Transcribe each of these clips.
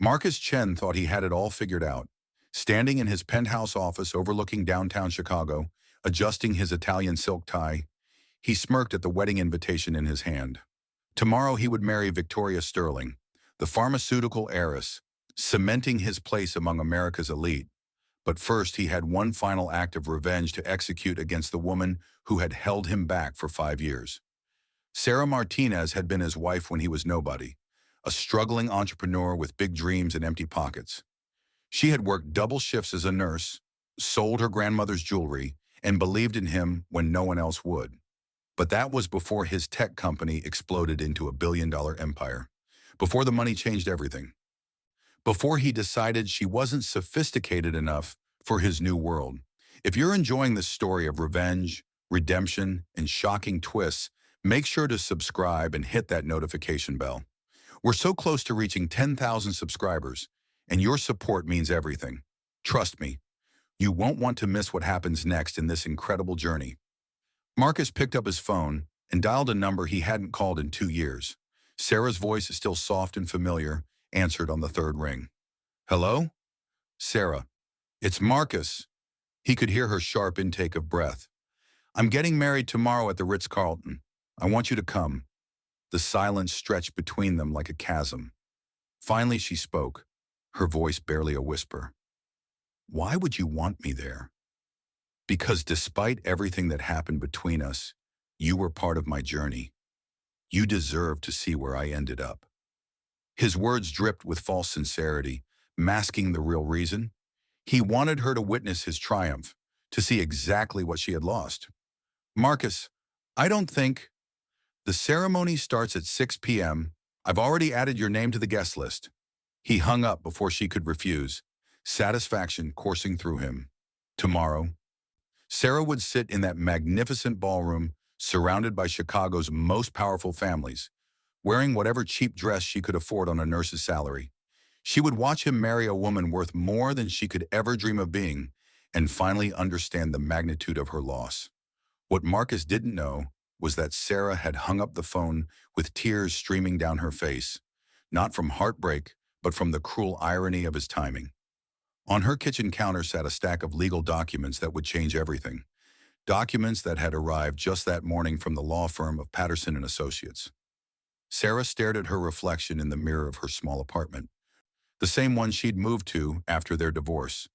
Marcus Chen thought he had it all figured out. Standing in his penthouse office overlooking downtown Chicago, adjusting his Italian silk tie, he smirked at the wedding invitation in his hand. Tomorrow he would marry Victoria Sterling, the pharmaceutical heiress, cementing his place among America's elite. But first he had one final act of revenge to execute against the woman who had held him back for 5 years. Sarah Martinez had been his wife when he was nobody, a struggling entrepreneur with big dreams and empty pockets. She had worked double shifts as a nurse, sold her grandmother's jewelry, and believed in him when no one else would. But that was before his tech company exploded into a billion-dollar empire, before the money changed everything, before he decided she wasn't sophisticated enough for his new world. If you're enjoying this story of revenge, redemption, and shocking twists, make sure to subscribe and hit that notification bell. We're so close to reaching 10,000 subscribers, and your support means everything. Trust me, you won't want to miss what happens next in this incredible journey. Marcus picked up his phone and dialed a number he hadn't called in 2 years. Sarah's voice, still soft and familiar, answered on the third ring. Hello? Sarah. It's Marcus. He could hear her sharp intake of breath. I'm getting married tomorrow at the Ritz-Carlton. I want you to come. The silence stretched between them like a chasm. Finally she spoke, her voice barely a whisper. Why would you want me there? Because despite everything that happened between us, you were part of my journey. You deserve to see where I ended up. His words dripped with false sincerity, masking the real reason. He wanted her to witness his triumph, to see exactly what she had lost. Marcus, I don't think... The ceremony starts at 6 p.m. I've already added your name to the guest list. He hung up before she could refuse, satisfaction coursing through him. Tomorrow, Sarah would sit in that magnificent ballroom surrounded by Chicago's most powerful families, wearing whatever cheap dress she could afford on a nurse's salary. She would watch him marry a woman worth more than she could ever dream of being, and finally understand the magnitude of her loss. What Marcus didn't know was that Sarah had hung up the phone with tears streaming down her face, not from heartbreak, but from the cruel irony of his timing. On her kitchen counter sat a stack of legal documents that would change everything. Documents that had arrived just that morning from the law firm of Patterson and Associates. Sarah stared at her reflection in the mirror of her small apartment, the same one she'd moved to after their divorce.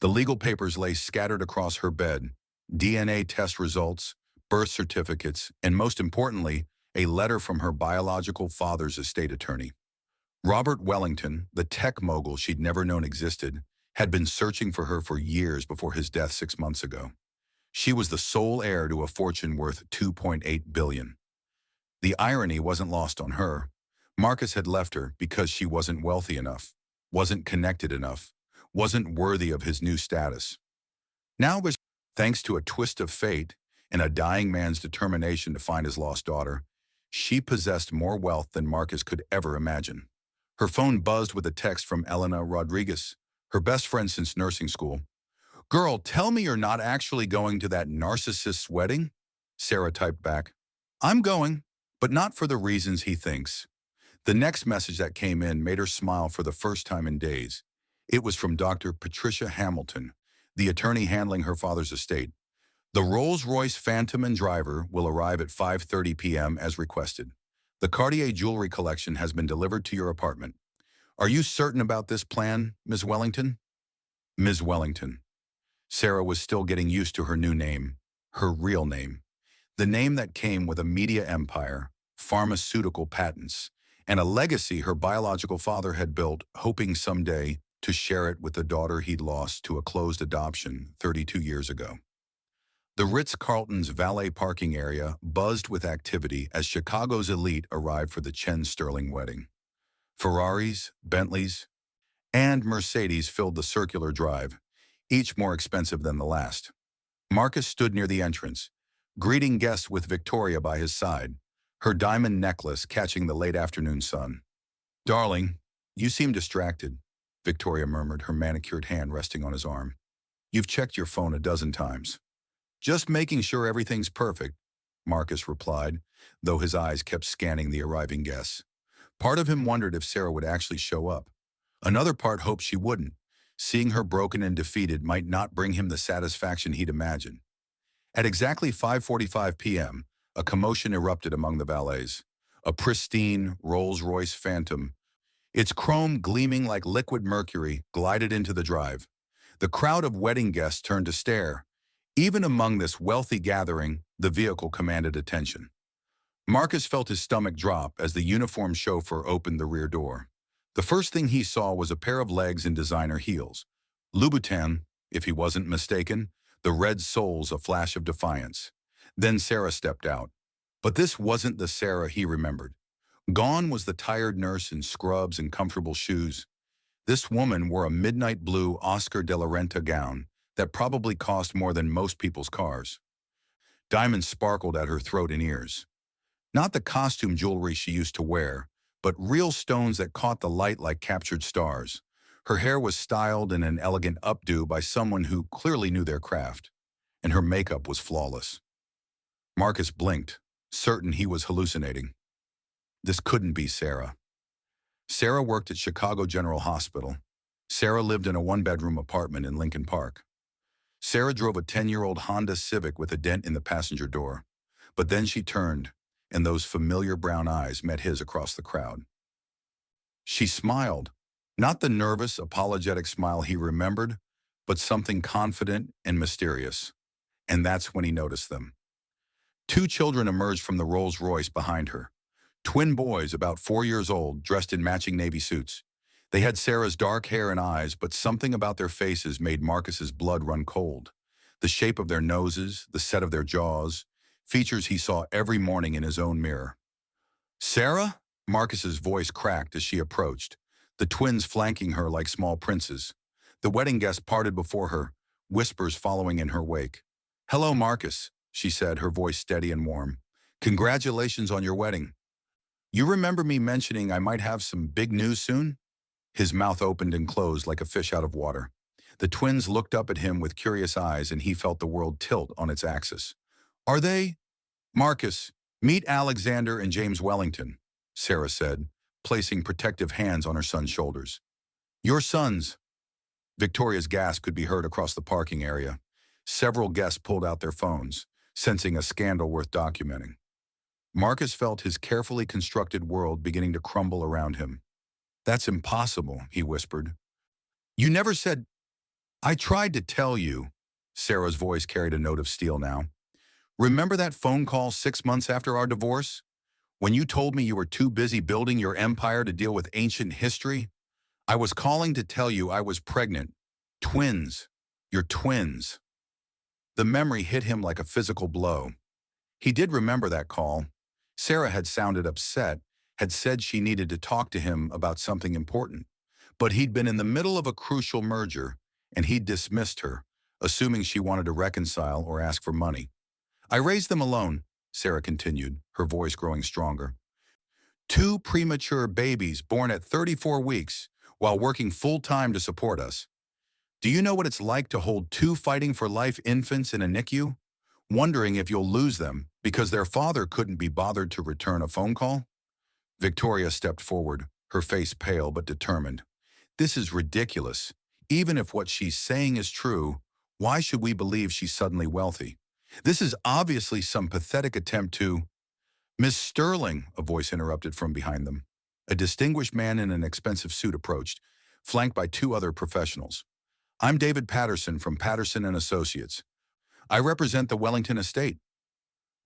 The legal papers lay scattered across her bed, DNA test results, birth certificates, and most importantly, a letter from her biological father's estate attorney. Robert Wellington, the tech mogul she'd never known existed, had been searching for her for years before his death 6 months ago. She was the sole heir to a fortune worth $2.8 billion. The irony wasn't lost on her. Marcus had left her because she wasn't wealthy enough, wasn't connected enough, wasn't worthy of his new status. Now, thanks to a twist of fate and a dying man's determination to find his lost daughter, she possessed more wealth than Marcus could ever imagine. Her phone buzzed with a text from Elena Rodriguez, her best friend since nursing school. "Girl, tell me you're not actually going to that narcissist's wedding?" Sarah typed back. "I'm going, but not for the reasons he thinks." The next message that came in made her smile for the first time in days. It was from Dr. Patricia Hamilton, the attorney handling her father's estate. "The Rolls-Royce Phantom and driver will arrive at 5:30 p.m. as requested. The Cartier jewelry collection has been delivered to your apartment. Are you certain about this plan, Ms. Wellington?" Ms. Wellington. Sarah was still getting used to her new name, her real name. The name that came with a media empire, pharmaceutical patents, and a legacy her biological father had built, hoping someday to share it with the daughter he'd lost to a closed adoption 32 years ago. The Ritz-Carlton's valet parking area buzzed with activity as Chicago's elite arrived for the Chen Sterling wedding. Ferraris, Bentleys, and Mercedes filled the circular drive, each more expensive than the last. Marcus stood near the entrance, greeting guests with Victoria by his side, her diamond necklace catching the late afternoon sun. "Darling, you seem distracted," Victoria murmured, her manicured hand resting on his arm. "You've checked your phone a dozen times." "Just making sure everything's perfect," Marcus replied, though his eyes kept scanning the arriving guests. Part of him wondered if Sarah would actually show up. Another part hoped she wouldn't. Seeing her broken and defeated might not bring him the satisfaction he'd imagined. At exactly 5:45 p.m., a commotion erupted among the valets. A pristine Rolls-Royce Phantom, its chrome gleaming like liquid mercury, glided into the drive. The crowd of wedding guests turned to stare. Even among this wealthy gathering, the vehicle commanded attention. Marcus felt his stomach drop as the uniformed chauffeur opened the rear door. The first thing he saw was a pair of legs in designer heels. Louboutin, if he wasn't mistaken, the red soles a flash of defiance. Then Sarah stepped out. But this wasn't the Sarah he remembered. Gone was the tired nurse in scrubs and comfortable shoes. This woman wore a midnight blue Oscar de la Renta gown that probably cost more than most people's cars. Diamonds sparkled at her throat and ears. Not the costume jewelry she used to wear, but real stones that caught the light like captured stars. Her hair was styled in an elegant updo by someone who clearly knew their craft, and her makeup was flawless. Marcus blinked, certain he was hallucinating. This couldn't be Sarah. Sarah worked at Chicago General Hospital. Sarah lived in a one-bedroom apartment in Lincoln Park. Sarah drove a 10-year-old Honda Civic with a dent in the passenger door. But then she turned, and those familiar brown eyes met his across the crowd. She smiled, not the nervous, apologetic smile he remembered, but something confident and mysterious. And that's when he noticed them. Two children emerged from the Rolls-Royce behind her. Twin boys about 4 years old, dressed in matching navy suits. They had Sarah's dark hair and eyes, but something about their faces made Marcus's blood run cold. The shape of their noses, the set of their jaws, features he saw every morning in his own mirror. "Sarah?" Marcus's voice cracked as she approached, the twins flanking her like small princes. The wedding guests parted before her, whispers following in her wake. "Hello, Marcus," she said, her voice steady and warm. "Congratulations on your wedding. You remember me mentioning I might have some big news soon?" His mouth opened and closed like a fish out of water. The twins looked up at him with curious eyes, and he felt the world tilt on its axis. "Are they?" "Marcus, meet Alexander and James Wellington," Sarah said, placing protective hands on her son's shoulders. "Your sons." Victoria's gasp could be heard across the parking area. Several guests pulled out their phones, sensing a scandal worth documenting. Marcus felt his carefully constructed world beginning to crumble around him. "That's impossible," he whispered. "You never said—" "I tried to tell you." Sarah's voice carried a note of steel now. "Remember that phone call 6 months after our divorce? When you told me you were too busy building your empire to deal with ancient history? I was calling to tell you I was pregnant. Twins. Your twins." The memory hit him like a physical blow. He did remember that call. Sarah had sounded upset, had said she needed to talk to him about something important. But he'd been in the middle of a crucial merger, and he'd dismissed her, assuming she wanted to reconcile or ask for money. "I raised them alone," Sarah continued, her voice growing stronger. "Two premature babies born at 34 weeks while working full-time to support us. Do you know what it's like to hold two fighting-for-life infants in a NICU, wondering if you'll lose them because their father couldn't be bothered to return a phone call?" Victoria stepped forward, her face pale but determined. "This is ridiculous. Even if what she's saying is true, why should we believe she's suddenly wealthy? This is obviously some pathetic attempt to—" "Miss Sterling," a voice interrupted from behind them. A distinguished man in an expensive suit approached, flanked by two other professionals. "I'm David Patterson from Patterson and Associates. I represent the Wellington estate."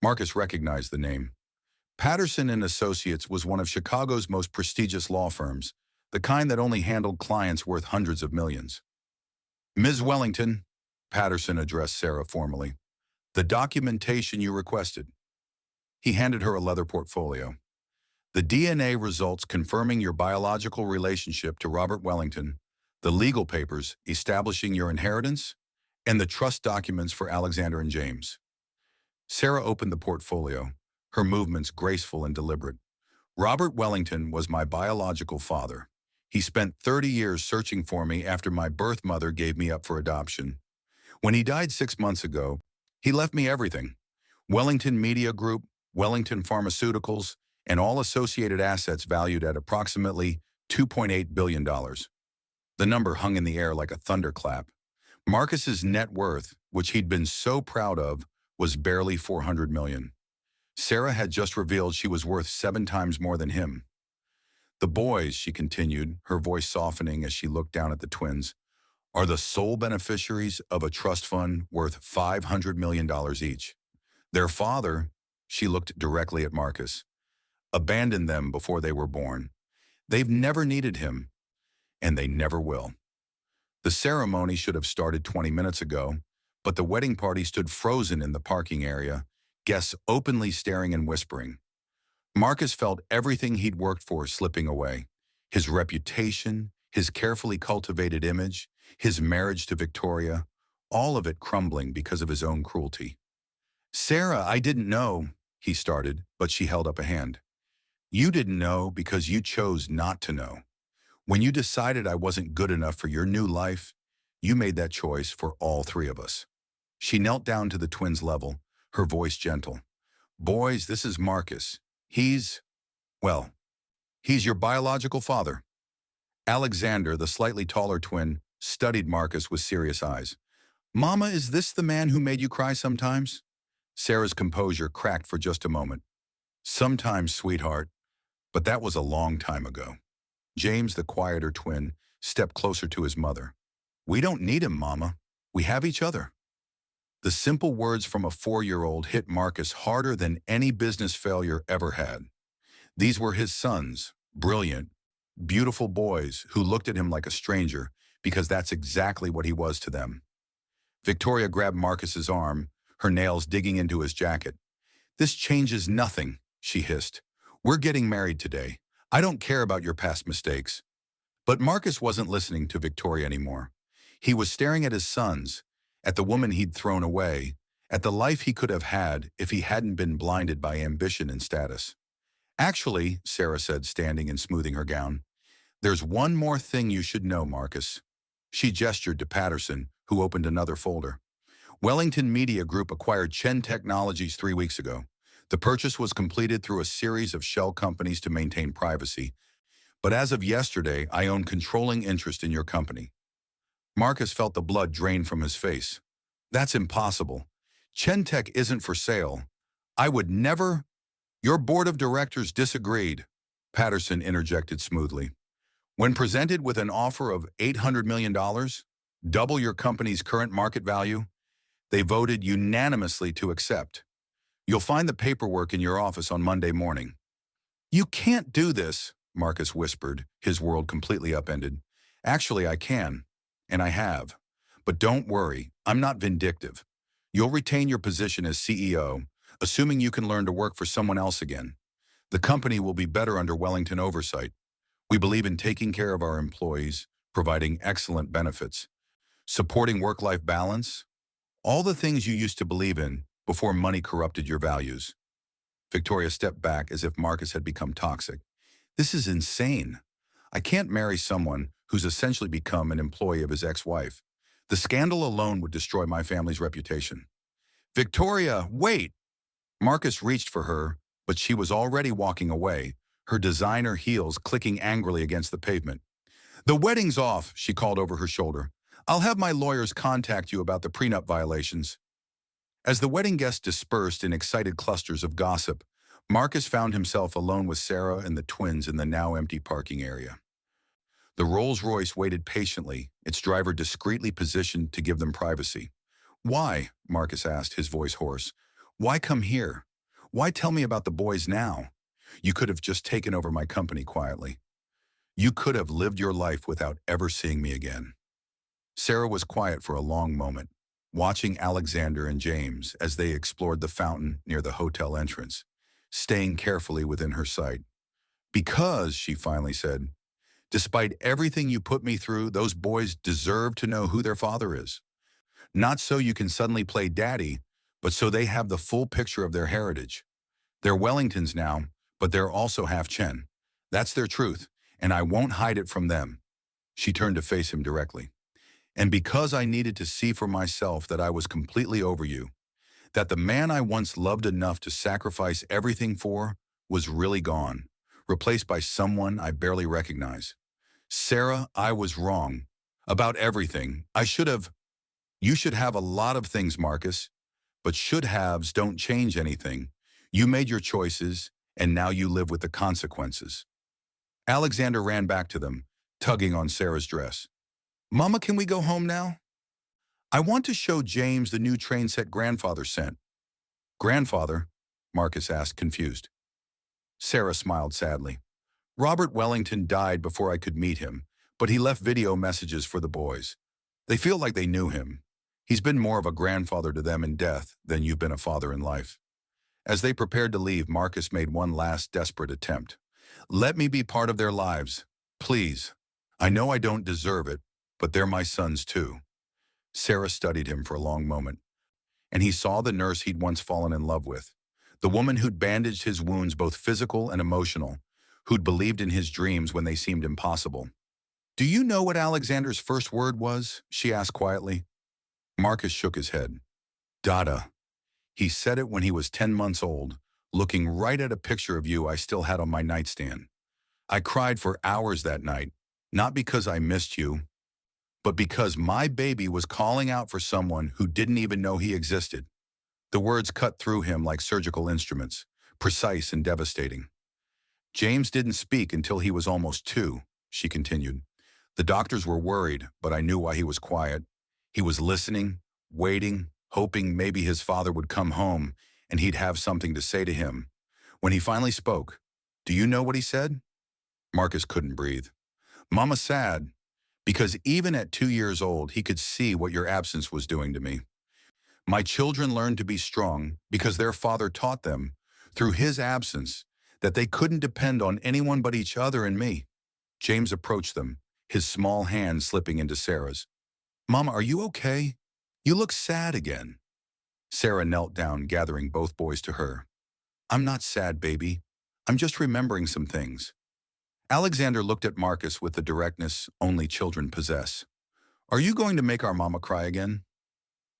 Marcus recognized the name. Patterson and Associates was one of Chicago's most prestigious law firms, the kind that only handled clients worth hundreds of millions. "Ms. Wellington," Patterson addressed Sarah formally, "the documentation you requested." He handed her a leather portfolio. "The DNA results confirming your biological relationship to Robert Wellington, the legal papers establishing your inheritance, and the trust documents for Alexander and James." Sarah opened the portfolio, her movements graceful and deliberate. "Robert Wellington was my biological father. He spent 30 years searching for me after my birth mother gave me up for adoption. When he died 6 months ago, he left me everything: Wellington Media Group, Wellington Pharmaceuticals, and all associated assets valued at approximately $2.8 billion. The number hung in the air like a thunderclap. Marcus's net worth, which he'd been so proud of, was barely 400 million. Sarah had just revealed she was worth 7 times more than him. The boys, she continued, her voice softening as she looked down at the twins, are the sole beneficiaries of a trust fund worth $500 million each. Their father, she looked directly at Marcus, abandoned them before they were born. They've never needed him, and they never will. The ceremony should have started 20 minutes ago, but the wedding party stood frozen in the parking area, guests openly staring and whispering. Marcus felt everything he'd worked for slipping away. His reputation, his carefully cultivated image, his marriage to Victoria, all of it crumbling because of his own cruelty. "Sarah, I didn't know," he started, but she held up a hand. "You didn't know because you chose not to know. When you decided I wasn't good enough for your new life, you made that choice for all 3 of us." She knelt down to the twins' level, her voice gentle. "Boys, this is Marcus. Well, he's your biological father." Alexander, the slightly taller twin, studied Marcus with serious eyes. "Mama, is this the man who made you cry sometimes?" Sarah's composure cracked for just a moment. "Sometimes, sweetheart, but that was a long time ago." James, the quieter twin, stepped closer to his mother. "We don't need him, Mama. We have each other." The simple words from a 4-year-old hit Marcus harder than any business failure ever had. These were his sons, brilliant, beautiful boys who looked at him like a stranger because that's exactly what he was to them. Victoria grabbed Marcus's arm, her nails digging into his jacket. "This changes nothing," she hissed. "We're getting married today. I don't care about your past mistakes." But Marcus wasn't listening to Victoria anymore. He was staring at his sons, at the woman he'd thrown away, at the life he could have had if he hadn't been blinded by ambition and status. "Actually," Sarah said, standing and smoothing her gown, "there's one more thing you should know, Marcus." She gestured to Patterson, who opened another folder. "Wellington Media Group acquired Chen Technologies 3 weeks ago. The purchase was completed through a series of shell companies to maintain privacy. But as of yesterday, I own controlling interest in your company." Marcus felt the blood drain from his face. "That's impossible. Chen Tech isn't for sale. I would never—" "Your board of directors disagreed," Patterson interjected smoothly. "When presented with an offer of $800 million, double your company's current market value, they voted unanimously to accept. You'll find the paperwork in your office on Monday morning." "You can't do this," Marcus whispered, his world completely upended. "Actually, I can, and I have. But don't worry, I'm not vindictive. You'll retain your position as CEO, assuming you can learn to work for someone else again. The company will be better under Wellington oversight. We believe in taking care of our employees, providing excellent benefits, supporting work-life balance, all the things you used to believe in before money corrupted your values." Victoria stepped back as if Marcus had become toxic. "This is insane. I can't marry someone who's essentially become an employee of his ex-wife. The scandal alone would destroy my family's reputation." "Victoria, wait!" Marcus reached for her, but she was already walking away, her designer heels clicking angrily against the pavement. "The wedding's off," she called over her shoulder. "I'll have my lawyers contact you about the prenup violations." As the wedding guests dispersed in excited clusters of gossip, Marcus found himself alone with Sarah and the twins in the now empty parking area. The Rolls-Royce waited patiently, its driver discreetly positioned to give them privacy. "Why?" Marcus asked, his voice hoarse. "Why come here? Why tell me about the boys now? You could have just taken over my company quietly. You could have lived your life without ever seeing me again." Sarah was quiet for a long moment, watching Alexander and James as they explored the fountain near the hotel entrance, staying carefully within her sight. "Because," she finally said, "despite everything you put me through, those boys deserve to know who their father is. Not so you can suddenly play daddy, but so they have the full picture of their heritage. They're Wellingtons now, but they're also half Chen. That's their truth, and I won't hide it from them." She turned to face him directly. "And because I needed to see for myself that I was completely over you, that the man I once loved enough to sacrifice everything for was really gone, replaced by someone I barely recognize. Sarah, I was wrong. About everything. You should have a lot of things, Marcus, but should-haves don't change anything. You made your choices, and now you live with the consequences. Alexander ran back to them, tugging on Sarah's dress. Mama, can we go home now? I want to show James the new train set grandfather sent. Grandfather? Marcus asked, confused. Sarah smiled sadly. Robert Wellington died before I could meet him, but he left video messages for the boys. They feel like they knew him. He's been more of a grandfather to them in death than you've been a father in life. As they prepared to leave, Marcus made one last desperate attempt. Let me be part of their lives, please. I know I don't deserve it, but they're my sons too. Sarah studied him for a long moment, and he saw the nurse he'd once fallen in love with, the woman who'd bandaged his wounds, both physical and emotional, who'd believed in his dreams when they seemed impossible. Do you know what Alexander's first word was? She asked quietly. Marcus shook his head. Dada. He said it when he was 10 months old, looking right at a picture of you I still had on my nightstand. I cried for hours that night, not because I missed you, but because my baby was calling out for someone who didn't even know he existed. The words cut through him like surgical instruments, precise and devastating. James didn't speak until he was almost 2, she continued. The doctors were worried, but I knew why he was quiet. He was listening, waiting, hoping maybe his father would come home and he'd have something to say to him. When he finally spoke, do you know what he said? Marcus couldn't breathe. Mama sad, because even at 2 years old, he could see what your absence was doing to me. My children learned to be strong because their father taught them, through his absence, that they couldn't depend on anyone but each other and me. James approached them, his small hand slipping into Sarah's. Mama, are you okay? You look sad again. Sarah knelt down, gathering both boys to her. I'm not sad, baby. I'm just remembering some things. Alexander looked at Marcus with the directness only children possess. Are you going to make our mama cry again?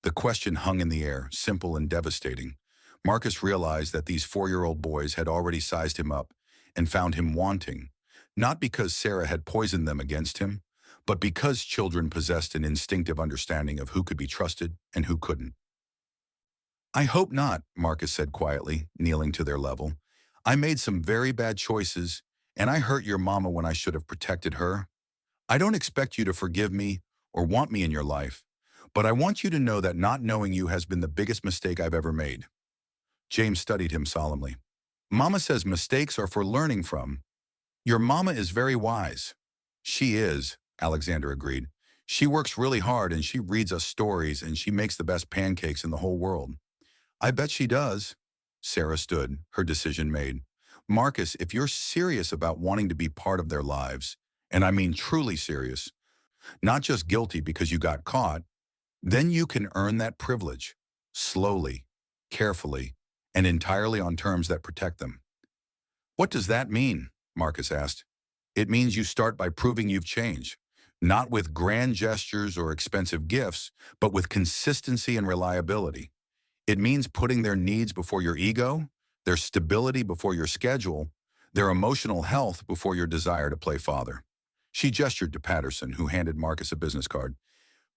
The question hung in the air, simple and devastating. Marcus realized that these 4-year-old boys had already sized him up and found him wanting, not because Sarah had poisoned them against him, but because children possessed an instinctive understanding of who could be trusted and who couldn't. I hope not, Marcus said quietly, kneeling to their level. I made some very bad choices, and I hurt your mama when I should have protected her. I don't expect you to forgive me or want me in your life, but I want you to know that not knowing you has been the biggest mistake I've ever made. James studied him solemnly. Mama says mistakes are for learning from. Your mama is very wise. She is, Alexander agreed. She works really hard and she reads us stories and she makes the best pancakes in the whole world. I bet she does. Sarah stood, her decision made. Marcus, if you're serious about wanting to be part of their lives, and I mean truly serious, not just guilty because you got caught, then you can earn that privilege, slowly, carefully, and entirely on terms that protect them. What does that mean? Marcus asked. It means you start by proving you've changed, not with grand gestures or expensive gifts, but with consistency and reliability. It means putting their needs before your ego, their stability before your schedule, their emotional health before your desire to play father. She gestured to Patterson, who handed Marcus a business card.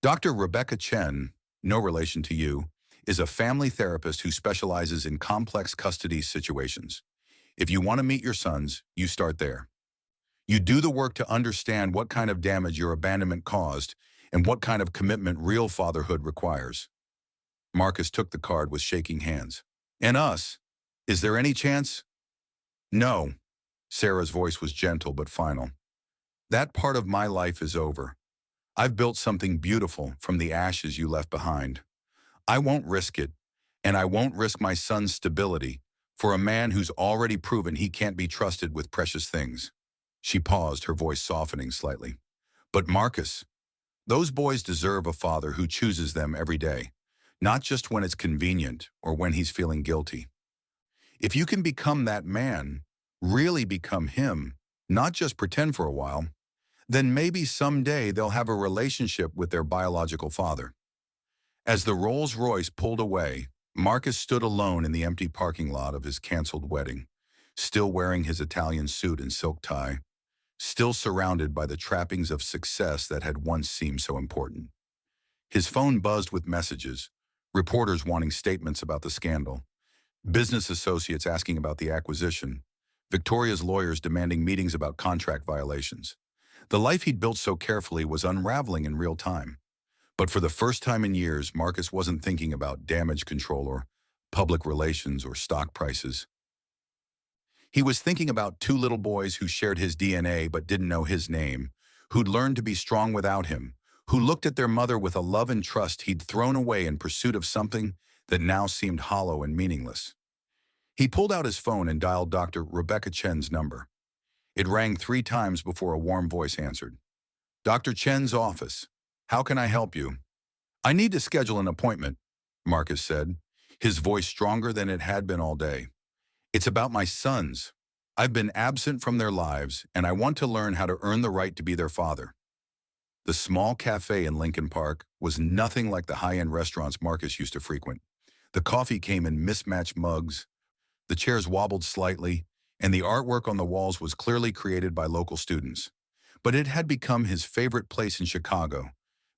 Dr. Rebecca Chen, no relation to you, is a family therapist who specializes in complex custody situations. If you want to meet your sons, you start there. You do the work to understand what kind of damage your abandonment caused and what kind of commitment real fatherhood requires. Marcus took the card with shaking hands. And us? Is there any chance? No. Sarah's voice was gentle but final. That part of my life is over. I've built something beautiful from the ashes you left behind. I won't risk it, and I won't risk my son's stability for a man who's already proven he can't be trusted with precious things. She paused, her voice softening slightly. But Marcus, those boys deserve a father who chooses them every day, not just when it's convenient or when he's feeling guilty. If you can become that man, really become him, not just pretend for a while, then maybe someday they'll have a relationship with their biological father. As the Rolls-Royce pulled away, Marcus stood alone in the empty parking lot of his canceled wedding, still wearing his Italian suit and silk tie. still surrounded by the trappings of success that had once seemed so important. His phone buzzed with messages, reporters wanting statements about the scandal, business associates asking about the acquisition, Victoria's lawyers demanding meetings about contract violations. The life he'd built so carefully was unraveling in real time. But for the first time in years, Marcus wasn't thinking about damage control or public relations or stock prices. He was thinking about two little boys who shared his DNA but didn't know his name, who'd learned to be strong without him, who looked at their mother with a love and trust he'd thrown away in pursuit of something that now seemed hollow and meaningless. He pulled out his phone and dialed Dr. Rebecca Chen's number. It rang 3 times before a warm voice answered. "Dr. Chen's office. How can I help you?" "I need to schedule an appointment," Marcus said, his voice stronger than it had been all day. "It's about my sons. I've been absent from their lives, and I want to learn how to earn the right to be their father." The small cafe in Lincoln Park was nothing like the high-end restaurants Marcus used to frequent. The coffee came in mismatched mugs, the chairs wobbled slightly, and the artwork on the walls was clearly created by local students. But it had become his favorite place in Chicago,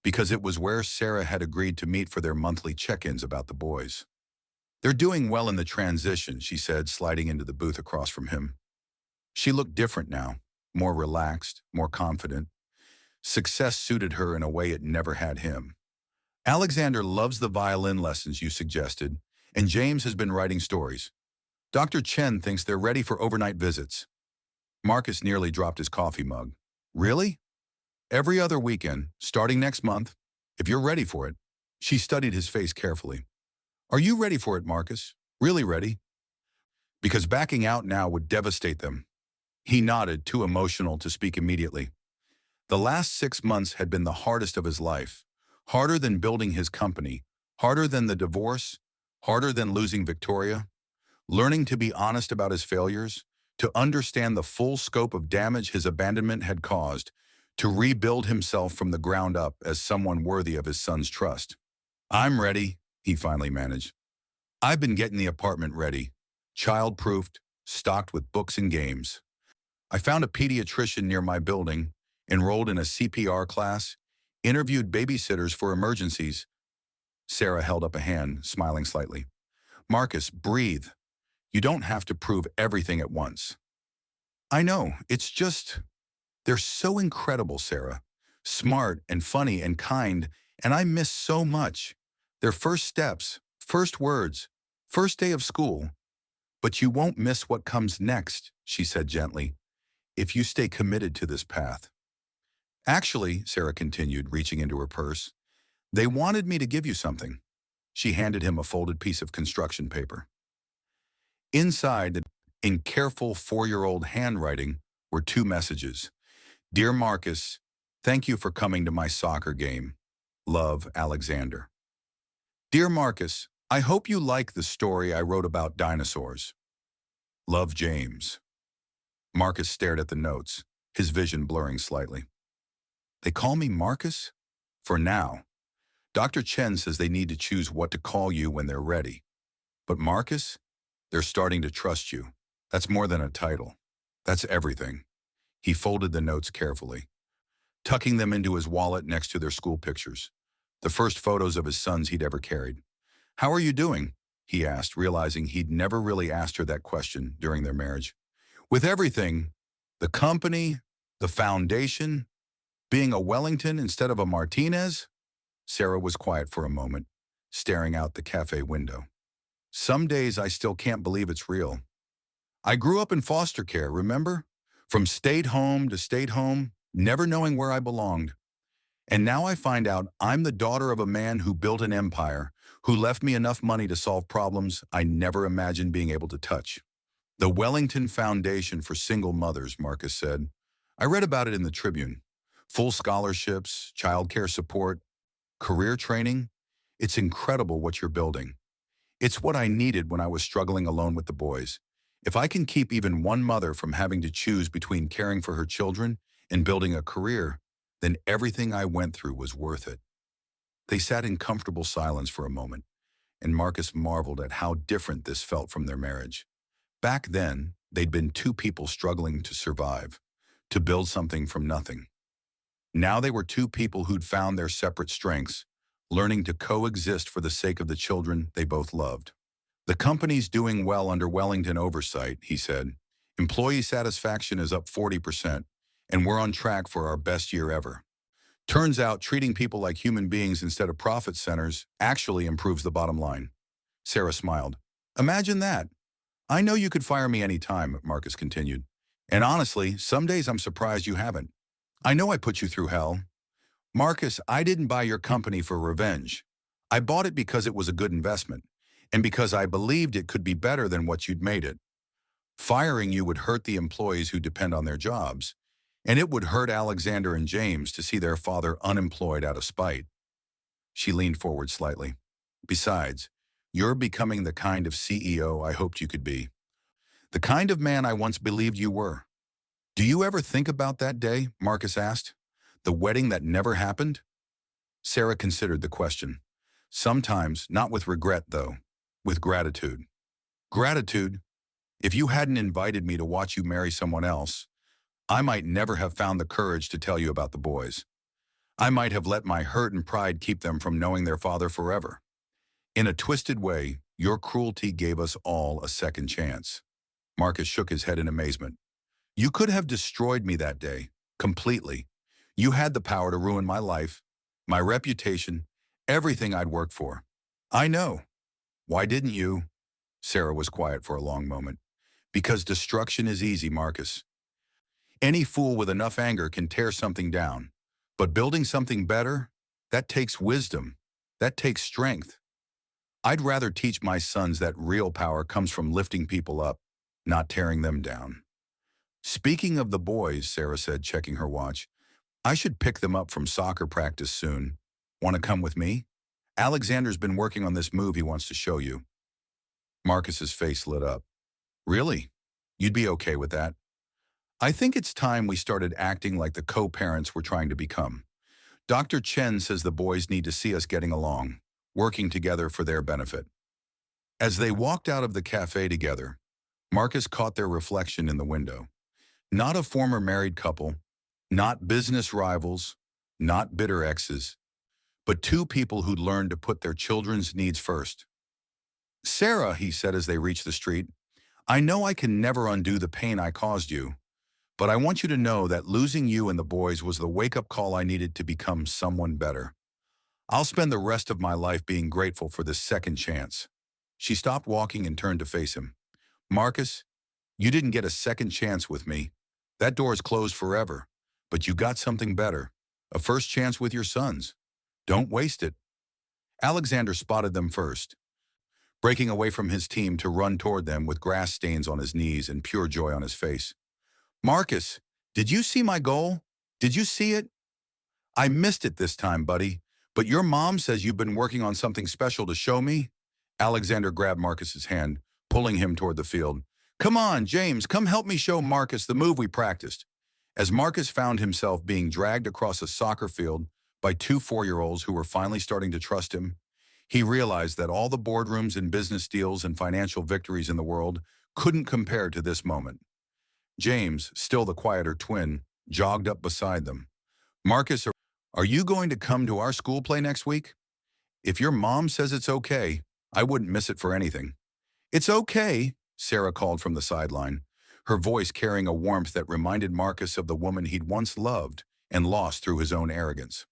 because it was where Sarah had agreed to meet for their monthly check-ins about the boys. "They're doing well in the transition," she said, sliding into the booth across from him. She looked different now, more relaxed, more confident. Success suited her in a way it never had him. "Alexander loves the violin lessons you suggested, and James has been writing stories. Dr. Chen thinks they're ready for overnight visits." Marcus nearly dropped his coffee mug. "Really?" "Every other weekend, starting next month, if you're ready for it." She studied his face carefully. "Are you ready for it, Marcus? Really ready?" "Because backing out now would devastate them." He nodded, too emotional to speak immediately. The last 6 months had been the hardest of his life. Harder than building his company, harder than the divorce, harder than losing Victoria. Learning to be honest about his failures, to understand the full scope of damage his abandonment had caused, to rebuild himself from the ground up as someone worthy of his son's trust. "I'm ready," he finally managed. "I've been getting the apartment ready, child-proofed, stocked with books and games. I found a pediatrician near my building, enrolled in a CPR class, interviewed babysitters for emergencies." Sarah held up a hand, smiling slightly. "Marcus, breathe. You don't have to prove everything at once." "I know, it's just, they're so incredible, Sarah. Smart and funny and kind, and I miss so much. Their first steps, first words, first day of school. But you won't miss what comes next," she said gently, "if you stay committed to this path." "Actually," Sarah continued, reaching into her purse, "they wanted me to give you something." She handed him a folded piece of construction paper. Inside, in careful 4-year-old handwriting, were 2 messages. "Dear Marcus, thank you for coming to my soccer game. Love, Alexander." "Dear Marcus, I hope you like the story I wrote about dinosaurs. Love, James." Marcus stared at the notes, his vision blurring slightly. "They call me Marcus? For now. Dr. Chen says they need to choose what to call you when they're ready. But Marcus, they're starting to trust you. That's more than a title. That's everything." He folded the notes carefully, tucking them into his wallet next to their school pictures, the first photos of his sons he'd ever carried. "How are you doing?" he asked, realizing he'd never really asked her that question during their marriage. "With everything, the company, the foundation, being a Wellington instead of a Martinez?" Sarah was quiet for a moment, staring out the cafe window. "Some days I still can't believe it's real. I grew up in foster care, remember? From state home to state home, never knowing where I belonged. And now I find out I'm the daughter of a man who built an empire, who left me enough money to solve problems I never imagined being able to touch. The Wellington Foundation for Single Mothers," Marcus said. "I read about it in the Tribune. Full scholarships, childcare support, career training. It's incredible what you're building. It's what I needed when I was struggling alone with the boys. If I can keep even one mother from having to choose between caring for her children and building a career, then everything I went through was worth it." They sat in comfortable silence for a moment, and Marcus marveled at how different this felt from their marriage. Back then, they'd been 2 people struggling to survive, to build something from nothing. Now they were two people who'd found their separate strengths, learning to coexist for the sake of the children they both loved. The company's doing well under Wellington oversight, he said. Employee satisfaction is up 40%, and we're on track for our best year ever. Turns out treating people like human beings instead of profit centers actually improves the bottom line. Sarah smiled. Imagine that. I know you could fire me any time, Marcus continued. And honestly, some days I'm surprised you haven't. I know I put you through hell. Marcus, I didn't buy your company for revenge. I bought it because it was a good investment, and because I believed it could be better than what you'd made it. Firing you would hurt the employees who depend on their jobs, and it would hurt Alexander and James to see their father unemployed out of spite. She leaned forward slightly. Besides, you're becoming the kind of CEO I hoped you could be. The kind of man I once believed you were. Do you ever think about that day? Marcus asked. The wedding that never happened? Sarah considered the question. Sometimes, not with regret, though, with gratitude. Gratitude? If you hadn't invited me to watch you marry someone else, I might never have found the courage to tell you about the boys. I might have let my hurt and pride keep them from knowing their father forever. In a twisted way, your cruelty gave us all a second chance. Marcus shook his head in amazement. You could have destroyed me that day, completely. You had the power to ruin my life, my reputation, everything I'd worked for. I know. Why didn't you? Sarah was quiet for a long moment. Because destruction is easy, Marcus. Any fool with enough anger can tear something down. But building something better, that takes wisdom. That takes strength. I'd rather teach my sons that real power comes from lifting people up, not tearing them down. Speaking of the boys, Sarah said, checking her watch, I should pick them up from soccer practice soon. Want to come with me? Alexander's been working on this move he wants to show you. Marcus's face lit up. Really? You'd be okay with that? I think it's time we started acting like the co-parents we're trying to become. Dr. Chen says the boys need to see us getting along, working together for their benefit. As they walked out of the cafe together, Marcus caught their reflection in the window. Not a former married couple, not business rivals, not bitter exes, but two people who'd learned to put their children's needs first. Sarah, he said as they reached the street, I know I can never undo the pain I caused you, but I want you to know that losing you and the boys was the wake-up call I needed to become someone better. I'll spend the rest of my life being grateful for this second chance. She stopped walking and turned to face him. Marcus, you didn't get a second chance with me. That door's closed forever, but you got something better, a first chance with your sons. Don't waste it. Alexander spotted them first, breaking away from his team to run toward them with grass stains on his knees and pure joy on his face. Marcus, did you see my goal? Did you see it? I missed it this time, buddy, but your mom says you've been working on something special to show me? Alexander grabbed Marcus's hand, pulling him toward the field. Come on, James, come help me show Marcus the move we practiced. As Marcus found himself being dragged across a soccer field by two 4-year-olds who were finally starting to trust him, he realized that all the boardrooms and business deals and financial victories in the world couldn't compare to this moment. James, still the quieter twin, jogged up beside them. Marcus, are you going to come to our school play next week? If your mom says it's okay, I wouldn't miss it for anything. It's okay, Sarah called from the sideline, her voice carrying a warmth that reminded Marcus of the woman he'd once loved and lost through his own arrogance.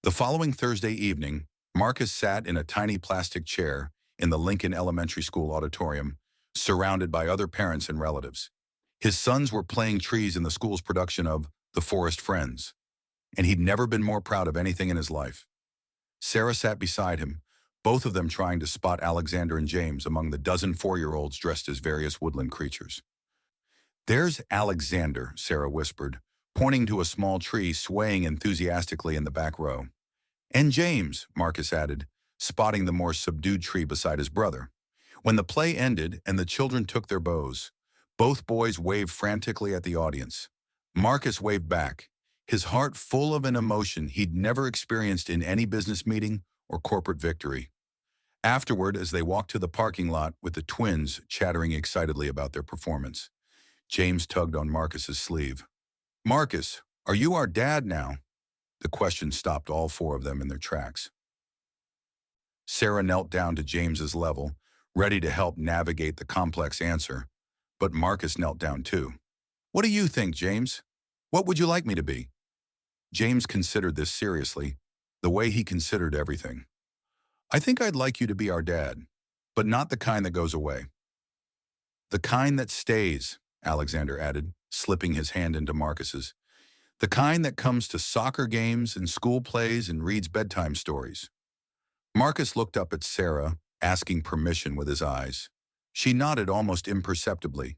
The following Thursday evening, Marcus sat in a tiny plastic chair in the Lincoln Elementary School auditorium, surrounded by other parents and relatives. His sons were playing trees in the school's production of The Forest Friends, and he'd never been more proud of anything in his life. Sarah sat beside him, both of them trying to spot Alexander and James among the dozen 4-year-olds dressed as various woodland creatures. There's Alexander, Sarah whispered, pointing to a small tree swaying enthusiastically in the back row. And James, Marcus added, spotting the more subdued tree beside his brother. When the play ended and the children took their bows, both boys waved frantically at the audience. Marcus waved back, his heart full of an emotion he'd never experienced in any business meeting or corporate victory. Afterward, as they walked to the parking lot with the twins chattering excitedly about their performance, James tugged on Marcus's sleeve. Marcus, are you our dad now? The question stopped all four of them in their tracks. Sarah knelt down to James's level, ready to help navigate the complex answer, but Marcus knelt down too. What do you think, James? What would you like me to be? James considered this seriously, the way he considered everything. I think I'd like you to be our dad, but not the kind that goes away. The kind that stays, Alexander added, slipping his hand into Marcus's. The kind that comes to soccer games and school plays and reads bedtime stories. Marcus looked up at Sarah, asking permission with his eyes. She nodded almost imperceptibly.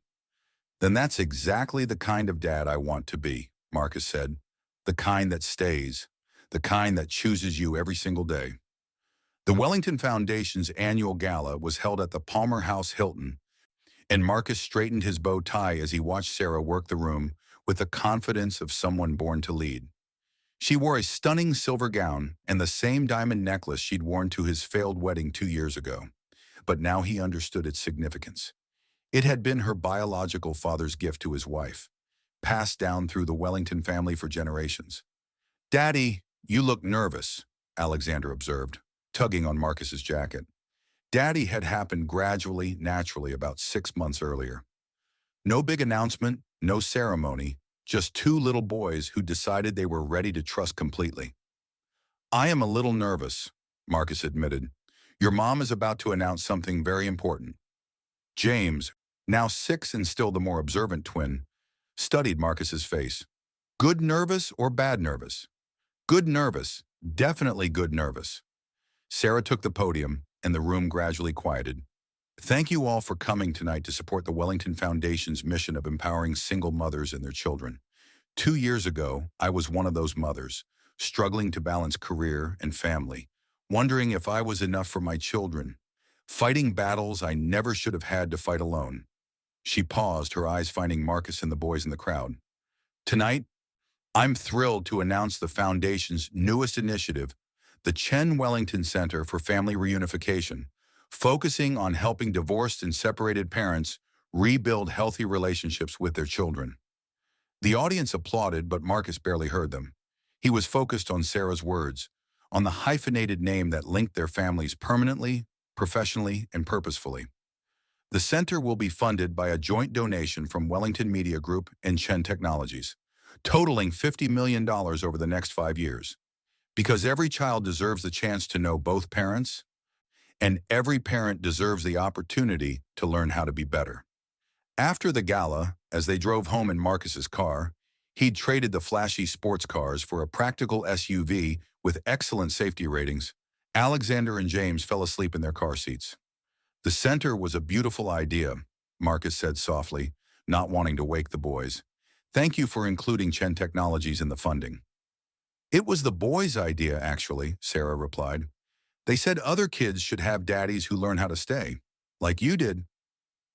Then that's exactly the kind of dad I want to be, Marcus said. The kind that stays. The kind that chooses you every single day. The Wellington Foundation's annual gala was held at the Palmer House Hilton, and Marcus straightened his bow tie as he watched Sarah work the room with the confidence of someone born to lead. She wore a stunning silver gown and the same diamond necklace she'd worn to his failed wedding 2 years ago, but now he understood its significance. It had been her biological father's gift to his wife, passed down through the Wellington family for generations. "Daddy, you look nervous," Alexander observed, tugging on Marcus's jacket. Daddy had happened gradually, naturally, about 6 months earlier. No big announcement, no ceremony, just two little boys who decided they were ready to trust completely. "I am a little nervous," Marcus admitted. "Your mom is about to announce something very important." James, now 6 and still the more observant twin, studied Marcus's face. "Good nervous or bad nervous?" "Good nervous, definitely good nervous." Sarah took the podium, and the room gradually quieted. "Thank you all for coming tonight to support the Wellington Foundation's mission of empowering single mothers and their children. 2 years ago, I was one of those mothers, struggling to balance career and family, wondering if I was enough for my children, fighting battles I never should have had to fight alone." She paused, her eyes finding Marcus and the boys in the crowd. "Tonight, I'm thrilled to announce the Foundation's newest initiative, the Chen Wellington Center for Family Reunification, focusing on helping divorced and separated parents rebuild healthy relationships with their children." The audience applauded, but Marcus barely heard them. He was focused on Sarah's words, on the hyphenated name that linked their families permanently, professionally, and purposefully. The center will be funded by a joint donation from Wellington Media Group and Chen Technologies, totaling $50 million over the next 5 years. Because every child deserves the chance to know both parents, and every parent deserves the opportunity to learn how to be better. After the gala, as they drove home in Marcus's car, he'd traded the flashy sports cars for a practical SUV with excellent safety ratings. Alexander and James fell asleep in their car seats. "The center was a beautiful idea," Marcus said softly, not wanting to wake the boys. "Thank you for including Chen Technologies in the funding." "It was the boys' idea, actually," Sarah replied. "They said other kids should have daddies who learn how to stay, like you did."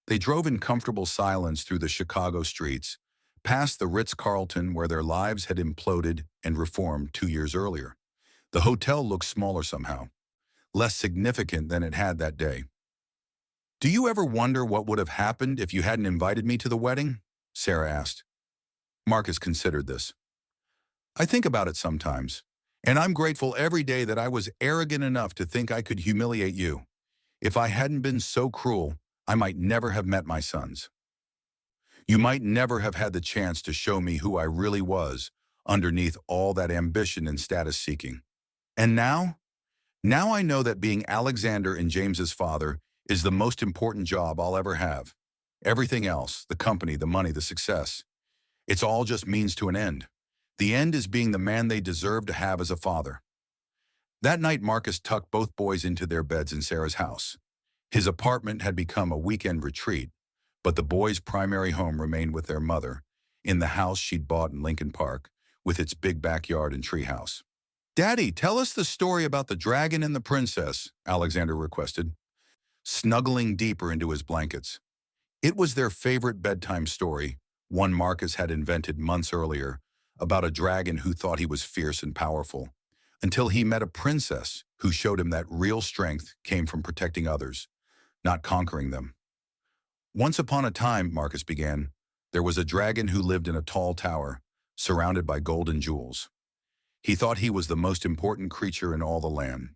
They drove in comfortable silence through the Chicago streets, past the Ritz-Carlton where their lives had imploded and reformed 2 years earlier. The hotel looked smaller somehow, less significant than it had that day. "Do you ever wonder what would have happened if you hadn't invited me to the wedding?" Sarah asked. Marcus considered this. "I think about it sometimes, and I'm grateful every day that I was arrogant enough to think I could humiliate you. If I hadn't been so cruel, I might never have met my sons. You might never have had the chance to show me who I really was underneath all that ambition and status seeking. And now I know that being Alexander and James's father is the most important job I'll ever have. Everything else, the company, the money, the success, it's all just means to an end. The end is being the man they deserve to have as a father." That night, Marcus tucked both boys into their beds in Sarah's house. His apartment had become a weekend retreat, but the boys' primary home remained with their mother, in the house she'd bought in Lincoln Park, with its big backyard and treehouse. "Daddy, tell us the story about the dragon and the princess," Alexander requested, snuggling deeper into his blankets. It was their favorite bedtime story, one Marcus had invented months earlier, about a dragon who thought he was fierce and powerful, until he met a princess who showed him that real strength came from protecting others, not conquering them. "Once upon a time," Marcus began, "there was a dragon who lived in a tall tower, surrounded by golden jewels. He thought he was the most important creature in all the land.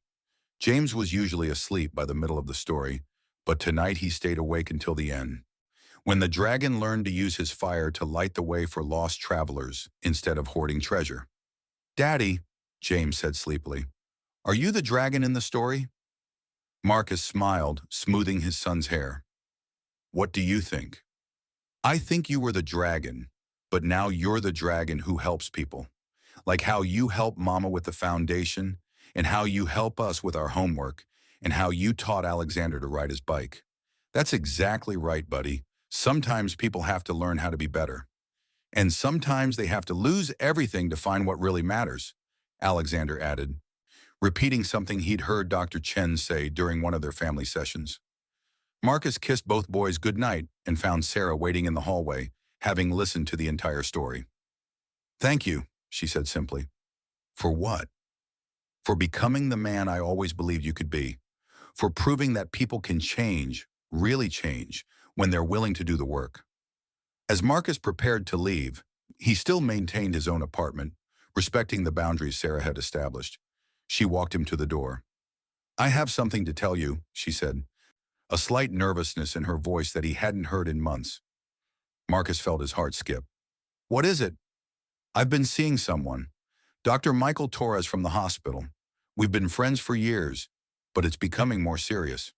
James was usually asleep by the middle of the story, but tonight he stayed awake until the end. When the dragon learned to use his fire to light the way for lost travelers instead of hoarding treasure. "Daddy," James said sleepily, "are you the dragon in the story?" Marcus smiled, smoothing his son's hair. "What do you think?" "I think you were the dragon, but now you're the dragon who helps people. Like how you help Mama with the foundation, and how you help us with our homework, and how you taught Alexander to ride his bike." "That's exactly right, buddy. Sometimes people have to learn how to be better. And sometimes they have to lose everything to find what really matters," Alexander added, repeating something he'd heard Dr. Chen say during one of their family sessions. Marcus kissed both boys goodnight and found Sarah waiting in the hallway, having listened to the entire story. "Thank you," she said simply. "For what?" "For becoming the man I always believed you could be. For proving that people can change, really change, when they're willing to do the work." As Marcus prepared to leave, he still maintained his own apartment, respecting the boundaries Sarah had established. She walked him to the door. "I have something to tell you," she said, a slight nervousness in her voice that he hadn't heard in months. Marcus felt his heart skip. "What is it?" "I've been seeing someone. Dr. Michael Torres from the hospital. We've been friends for years, but it's becoming more serious."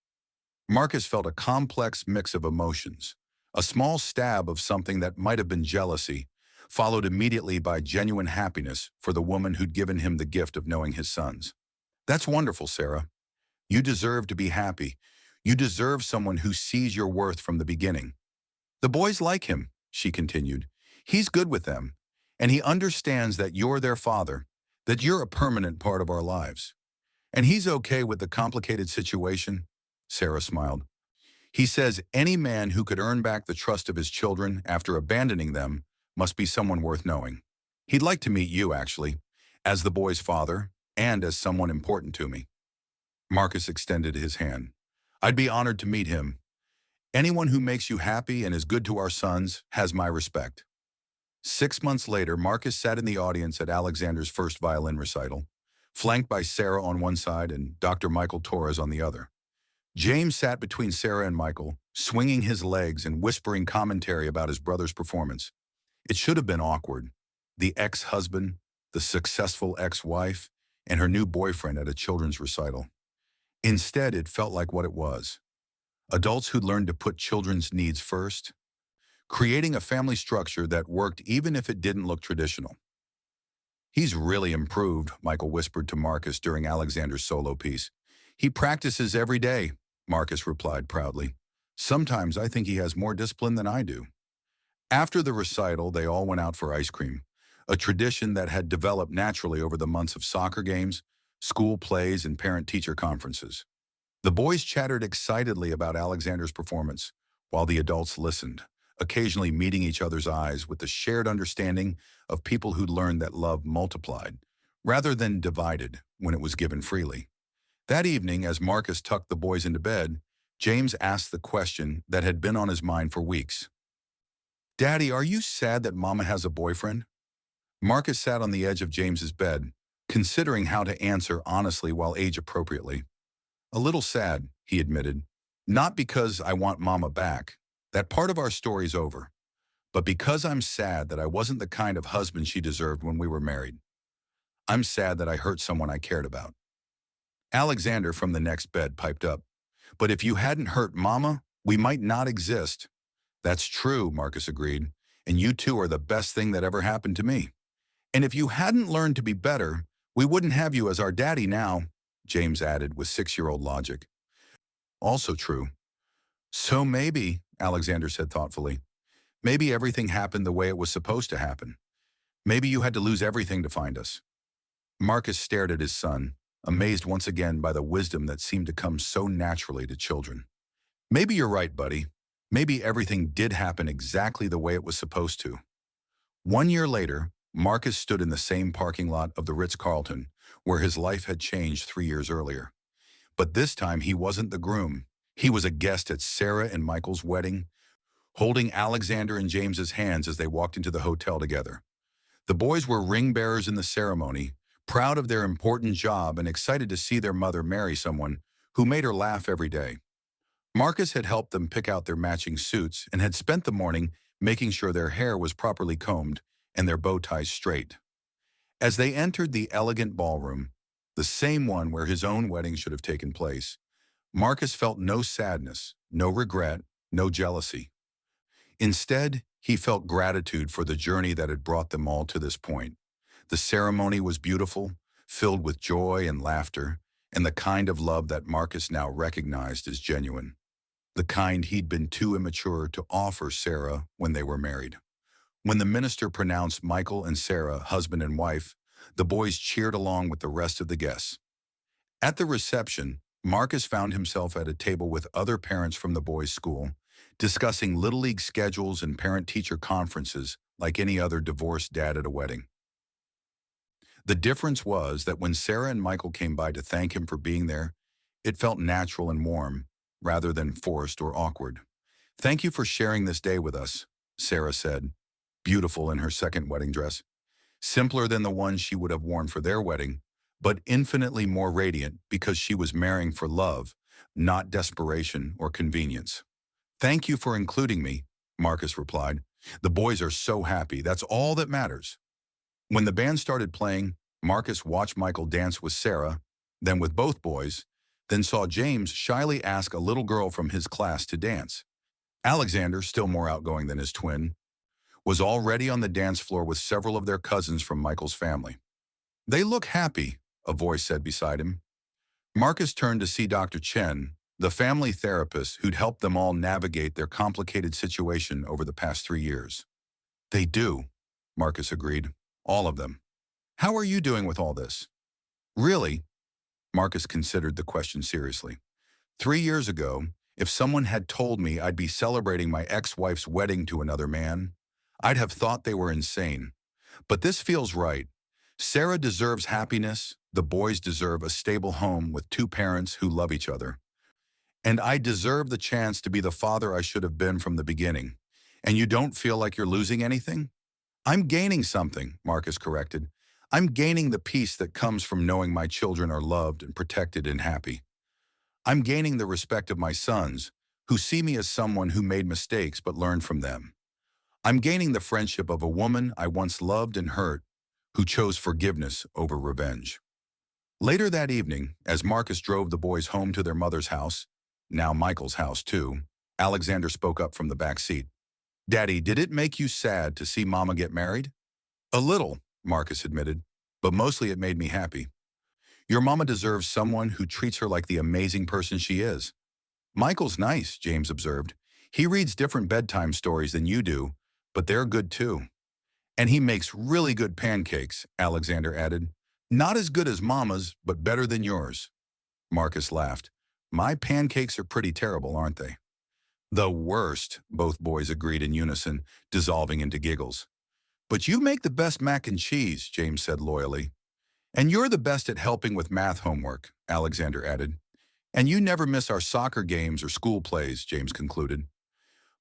Marcus felt a complex mix of emotions, a small stab of something that might have been jealousy, followed immediately by genuine happiness for the woman who'd given him the gift of knowing his sons. "That's wonderful, Sarah. You deserve to be happy. You deserve someone who sees your worth from the beginning. The boys like him," she continued. "He's good with them, and he understands that you're their father, that you're a permanent part of our lives. And he's okay with the complicated situation," Sarah smiled. "He says any man who could earn back the trust of his children after abandoning them must be someone worth knowing. He'd like to meet you, actually, as the boy's father and as someone important to me." Marcus extended his hand. "I'd be honored to meet him. Anyone who makes you happy and is good to our sons has my respect." 6 months later, Marcus sat in the audience at Alexander's first violin recital, flanked by Sarah on one side and Dr. Michael Torres on the other. James sat between Sarah and Michael, swinging his legs and whispering commentary about his brother's performance. It should have been awkward. The ex-husband, the successful ex-wife, and her new boyfriend at a children's recital. Instead, it felt like what it was. Adults who'd learned to put children's needs first, creating a family structure that worked even if it didn't look traditional. "He's really improved," Michael whispered to Marcus during Alexander's solo piece. "He practices every day," Marcus replied proudly. "Sometimes I think he has more discipline than I do." After the recital, they all went out for ice cream, a tradition that had developed naturally over the months of soccer games, school plays, and parent-teacher conferences. The boys chattered excitedly about Alexander's performance, while the adults listened, occasionally meeting each other's eyes with the shared understanding of people who'd learned that love multiplied, rather than divided when it was given freely. That evening, as Marcus tucked the boys into bed, James asked the question that had been on his mind for weeks. "Daddy, are you sad that Mama has a boyfriend?" Marcus sat on the edge of James's bed, considering how to answer honestly while age-appropriately. "A little sad," he admitted. "Not because I want Mama back. That part of our story's over. But because I'm sad that I wasn't the kind of husband she deserved when we were married. I'm sad that I hurt someone I cared about." Alexander from the next bed piped up. "But if you hadn't hurt Mama, we might not exist." "That's true," Marcus agreed. "And you two are the best thing that ever happened to me." "And if you hadn't learned to be better, we wouldn't have you as our daddy now," James added with 6-year-old logic. "Also true." "So maybe," Alexander said thoughtfully, "maybe everything happened the way it was supposed to happen. Maybe you had to lose everything to find us." Marcus stared at his son, amazed once again by the wisdom that seemed to come so naturally to children. "Maybe you're right, buddy. Maybe everything did happen exactly the way it was supposed to." 1 year later, Marcus stood in the same parking lot of the Ritz-Carlton, where his life had changed 3 years earlier. But this time he wasn't the groom. He was a guest at Sarah and Michael's wedding, holding Alexander and James's hands as they walked into the hotel together. The boys were ring bearers in the ceremony, proud of their important job and excited to see their mother marry someone who made her laugh every day. Marcus had helped them pick out their matching suits and had spent the morning making sure their hair was properly combed and their bow ties straight. As they entered the elegant ballroom, the same one where his own wedding should have taken place, Marcus felt no sadness, no regret, no jealousy. Instead, he felt gratitude for the journey that had brought them all to this point. The ceremony was beautiful, filled with joy and laughter, and the kind of love that Marcus now recognized as genuine. The kind he'd been too immature to offer Sarah when they were married. When the minister pronounced Michael and Sarah husband and wife, the boys cheered along with the rest of the guests. At the reception, Marcus found himself at a table with other parents from the boys' school, discussing Little League schedules and parent-teacher conferences like any other divorced dad at a wedding. The difference was that when Sarah and Michael came by to thank him for being there, it felt natural and warm, rather than forced or awkward. "Thank you for sharing this day with us," Sarah said, beautiful in her second wedding dress. Simpler than the one she would have worn for their wedding, but infinitely more radiant because she was marrying for love, not desperation or convenience. "Thank you for including me," Marcus replied. "The boys are so happy. That's all that matters." When the band started playing, Marcus watched Michael dance with Sarah, then with both boys, then saw James shyly ask a little girl from his class to dance. Alexander, still more outgoing than his twin, was already on the dance floor with several of their cousins from Michael's family. "They look happy," a voice said beside him. Marcus turned to see Dr. Chen, the family therapist who'd helped them all navigate their complicated situation over the past 3 years. "They do," Marcus agreed. "All of them. How are you doing with all this?" "Really?" Marcus considered the question seriously. 3 years ago, if someone had told me I'd be celebrating my ex-wife's wedding to another man, I'd have thought they were insane. But this feels right. Sarah deserves happiness, the boys deserve a stable home with two parents who love each other. And I deserve the chance to be the father I should have been from the beginning. And you don't feel like you're losing anything?" "I'm gaining something," Marcus corrected. "I'm gaining the peace that comes from knowing my children are loved and protected and happy. I'm gaining the respect of my sons, who see me as someone who made mistakes but learned from them. I'm gaining the friendship of a woman I once loved and hurt, who chose forgiveness over revenge." Later that evening, as Marcus drove the boys home to their mother's house, now Michael's house too, Alexander spoke up from the back seat. "Daddy, did it make you sad to see Mama get married?" "A little," Marcus admitted, "but mostly it made me happy. Your mama deserves someone who treats her like the amazing person she is." "Michael's nice," James observed. "He reads different bedtime stories than you do, but they're good too. And he makes really good pancakes," Alexander added. "Not as good as Mama's, but better than yours." Marcus laughed. "My pancakes are pretty terrible, aren't they?" "The worst," both boys agreed in unison, dissolving into giggles. "But you make the best mac and cheese," James said loyally. "And you're the best at helping with math homework," Alexander added. "And you never miss our soccer games or school plays," James concluded.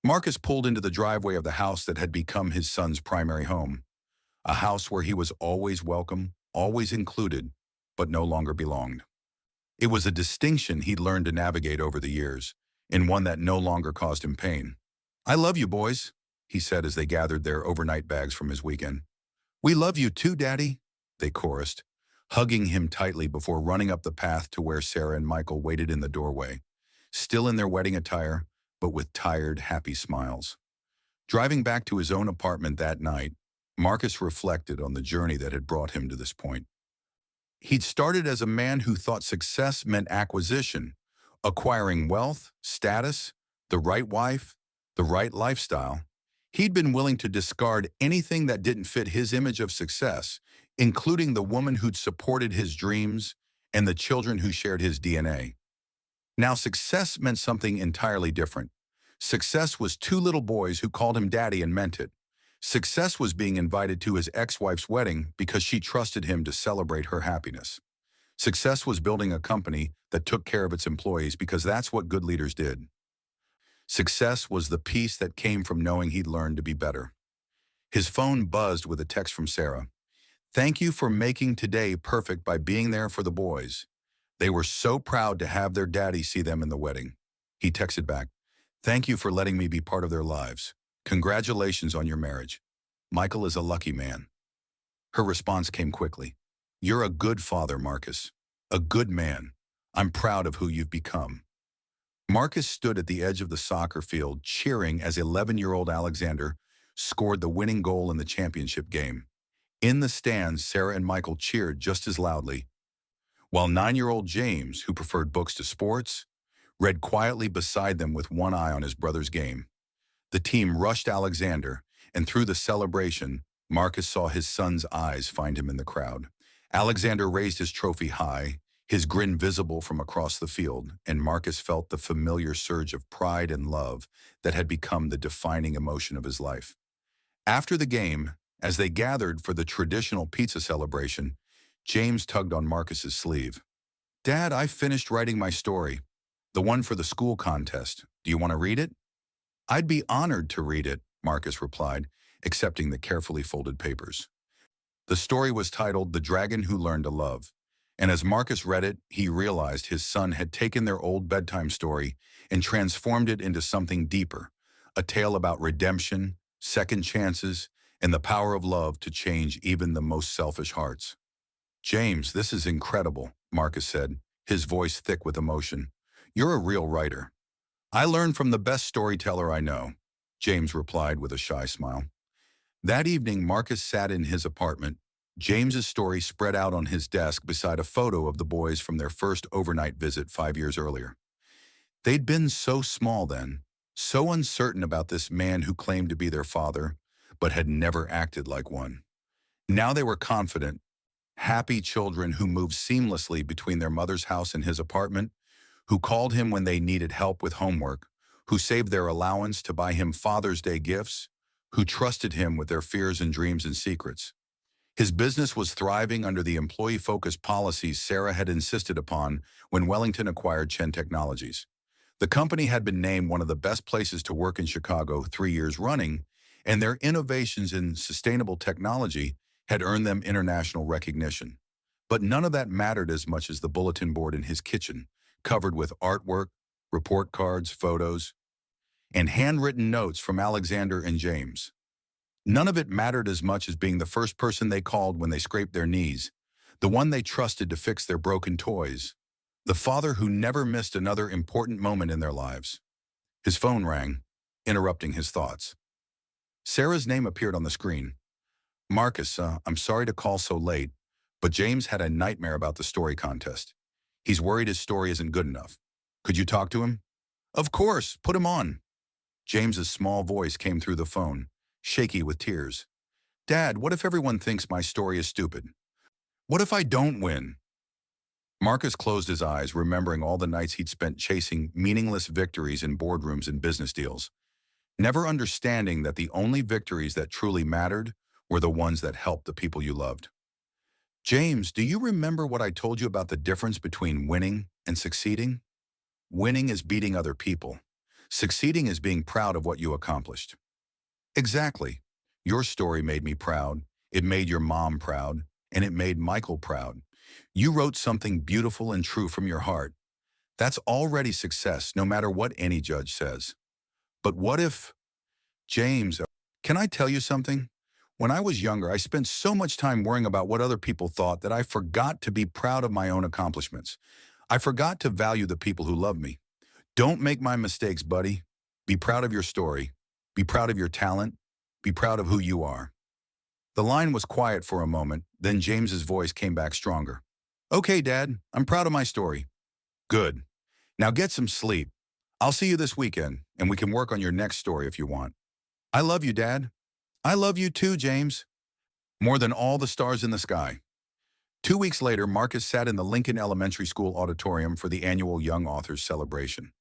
Marcus pulled into the driveway of the house that had become his son's primary home, a house where he was always welcome, always included, but no longer belonged. It was a distinction he'd learned to navigate over the years, and one that no longer caused him pain. "I love you, boys," he said as they gathered their overnight bags from his weekend. "We love you too, Daddy," they chorused, hugging him tightly before running up the path to where Sarah and Michael waited in the doorway, still in their wedding attire, but with tired, happy smiles. Driving back to his own apartment that night, Marcus reflected on the journey that had brought him to this point. He'd started as a man who thought success meant acquisition, acquiring wealth, status, the right wife, the right lifestyle. He'd been willing to discard anything that didn't fit his image of success, including the woman who'd supported his dreams and the children who shared his DNA. Now success meant something entirely different. Success was two little boys who called him daddy and meant it. Success was being invited to his ex-wife's wedding because she trusted him to celebrate her happiness. Success was building a company that took care of its employees because that's what good leaders did. Success was the peace that came from knowing he'd learned to be better. His phone buzzed with a text from Sarah. "Thank you for making today perfect by being there for the boys. They were so proud to have their daddy see them in the wedding." He texted back, "Thank you for letting me be part of their lives. Congratulations on your marriage. Michael is a lucky man." Her response came quickly. "You're a good father, Marcus. A good man. I'm proud of who you've become." Marcus stood at the edge of the soccer field cheering as 11-year-old Alexander scored the winning goal in the championship game. In the stands, Sarah and Michael cheered just as loudly, while 9-year-old James, who preferred books to sports, read quietly beside them with one eye on his brother's game. The team rushed Alexander, and through the celebration, Marcus saw his son's eyes find him in the crowd. Alexander raised his trophy high, his grin visible from across the field, and Marcus felt the familiar surge of pride and love that had become the defining emotion of his life. After the game, as they gathered for the traditional pizza celebration, James tugged on Marcus's sleeve. "Dad, I finished writing my story, the one for the school contest. Do you want to read it?" "I'd be honored to read it," Marcus replied, accepting the carefully folded papers. The story was titled "The Dragon Who Learned to Love," and as Marcus read it, he realized his son had taken their old bedtime story and transformed it into something deeper, a tale about redemption, second chances, and the power of love to change even the most selfish hearts. "James, this is incredible," Marcus said, his voice thick with emotion. "You're a real writer." "I learned from the best storyteller I know," James replied with a shy smile. That evening, Marcus sat in his apartment, James's story spread out on his desk beside a photo of the boys from their first overnight visit 5 years earlier. They'd been so small then, so uncertain about this man who claimed to be their father, but had never acted like one. Now they were confident, happy children who moved seamlessly between their mother's house and his apartment, who called him when they needed help with homework, who saved their allowance to buy him Father's Day gifts, who trusted him with their fears and dreams and secrets. His business was thriving under the employee-focused policies Sarah had insisted upon when Wellington acquired Chen Technologies. The company had been named one of the best places to work in Chicago 3 years running, and their innovations in sustainable technology had earned them international recognition. But none of that mattered as much as the bulletin board in his kitchen, covered with artwork, report cards, photos, and handwritten notes from Alexander and James. None of it mattered as much as being the first person they called when they scraped their knees, the one they trusted to fix their broken toys, the father who never missed another important moment in their lives. His phone rang, interrupting his thoughts. Sarah's name appeared on the screen. "Marcus, I'm sorry to call so late, but James had a nightmare about the story contest. He's worried his story isn't good enough. Could you talk to him?" "Of course, put him on." James's small voice came through the phone, shaky with tears. "Dad, what if everyone thinks my story is stupid? What if I don't win?" Marcus closed his eyes, remembering all the nights he'd spent chasing meaningless victories in boardrooms and business deals, never understanding that the only victories that truly mattered were the ones that helped the people you loved. "James, do you remember what I told you about the difference between winning and succeeding? Winning is beating other people. Succeeding is being proud of what you accomplished." "Exactly. Your story made me proud, it made your mom proud, and it made Michael proud. You wrote something beautiful and true from your heart. That's already success, no matter what any judge says. But what if..." "James, can I tell you something? When I was younger, I spent so much time worrying about what other people thought that I forgot to be proud of my own accomplishments. I forgot to value the people who love me. Don't make my mistakes, buddy. Be proud of your story. Be proud of your talent. Be proud of who you are." The line was quiet for a moment, then James's voice came back stronger. "Okay, Dad, I'm proud of my story." "Good. Now get some sleep. I'll see you this weekend, and we can work on your next story if you want." "I love you, Dad." "I love you too, James." More than all the stars in the sky. 2 weeks later, Marcus sat in the Lincoln Elementary School auditorium for the annual Young Authors Celebration.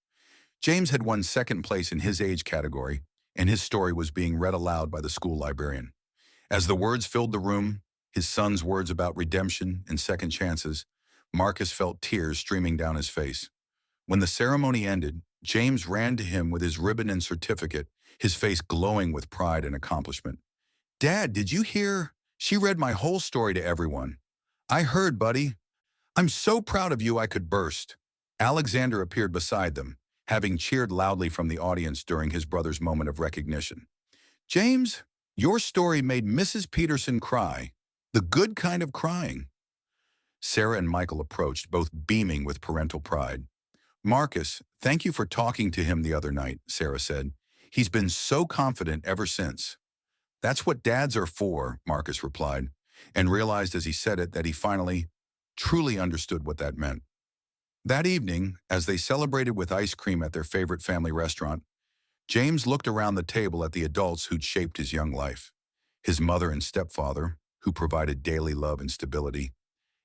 James had won second place in his age category, and his story was being read aloud by the school librarian. As the words filled the room, his son's words about redemption and second chances, Marcus felt tears streaming down his face. When the ceremony ended, James ran to him with his ribbon and certificate, his face glowing with pride and accomplishment. Dad, did you hear? She read my whole story to everyone. I heard, buddy. I'm so proud of you I could burst. Alexander appeared beside them, having cheered loudly from the audience during his brother's moment of recognition. James, your story made Mrs. Peterson cry. The good kind of crying. Sarah and Michael approached, both beaming with parental pride. Marcus, thank you for talking to him the other night, Sarah said. He's been so confident ever since. That's what dads are for, Marcus replied, and realized as he said it that he finally, truly understood what that meant. That evening, as they celebrated with ice cream at their favorite family restaurant, James looked around the table at the adults who'd shaped his young life. His mother and stepfather, who provided daily love and stability,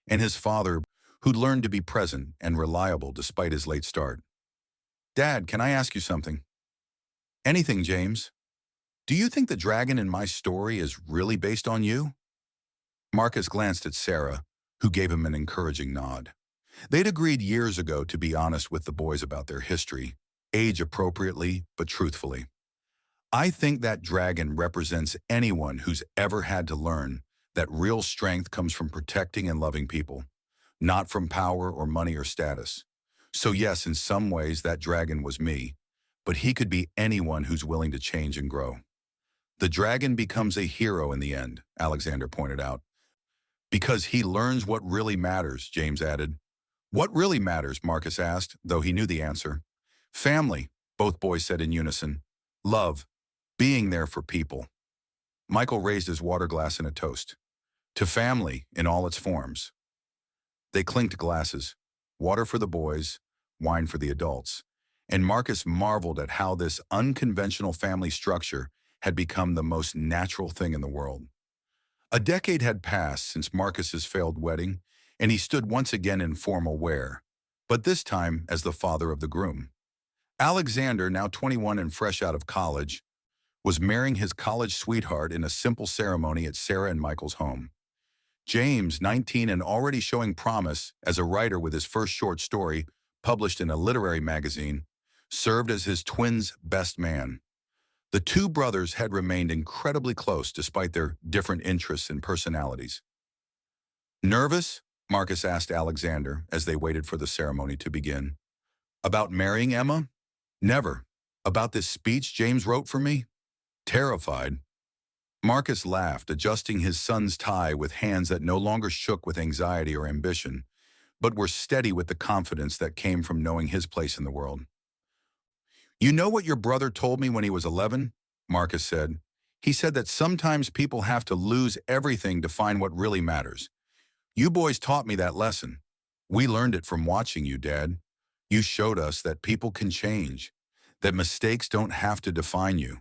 and his father, who'd learned to be present and reliable despite his late start. Dad, can I ask you something? Anything, James. Do you think the dragon in my story is really based on you? Marcus glanced at Sarah, who gave him an encouraging nod. They'd agreed years ago to be honest with the boys about their history, age appropriately but truthfully. I think that dragon represents anyone who's ever had to learn that real strength comes from protecting and loving people, not from power or money or status. So yes, in some ways that dragon was me, but he could be anyone who's willing to change and grow. The dragon becomes a hero in the end, Alexander pointed out. Because he learns what really matters, James added. What really matters, Marcus asked, though he knew the answer. Family, both boys said in unison. Love, being there for people. Michael raised his water glass in a toast. To family in all its forms. They clinked glasses, water for the boys, wine for the adults, and Marcus marveled at how this unconventional family structure had become the most natural thing in the world. A decade had passed since Marcus's failed wedding, and he stood once again in formal wear, but this time as the father of the groom. Alexander, now 21 and fresh out of college, was marrying his college sweetheart in a simple ceremony at Sarah and Michael's home. James, 19 and already showing promise as a writer with his first short story published in a literary magazine, served as his twin's best man. The two brothers had remained incredibly close despite their different interests and personalities. Nervous? Marcus asked Alexander as they waited for the ceremony to begin. About marrying Emma? Never. About this speech James wrote for me? Terrified. Marcus laughed, adjusting his son's tie with hands that no longer shook with anxiety or ambition, but were steady with the confidence that came from knowing his place in the world. You know what your brother told me when he was 11? Marcus said. He said that sometimes people have to lose everything to find what really matters. You boys taught me that lesson. We learned it from watching you, Dad. You showed us that people can change, that mistakes don't have to define you,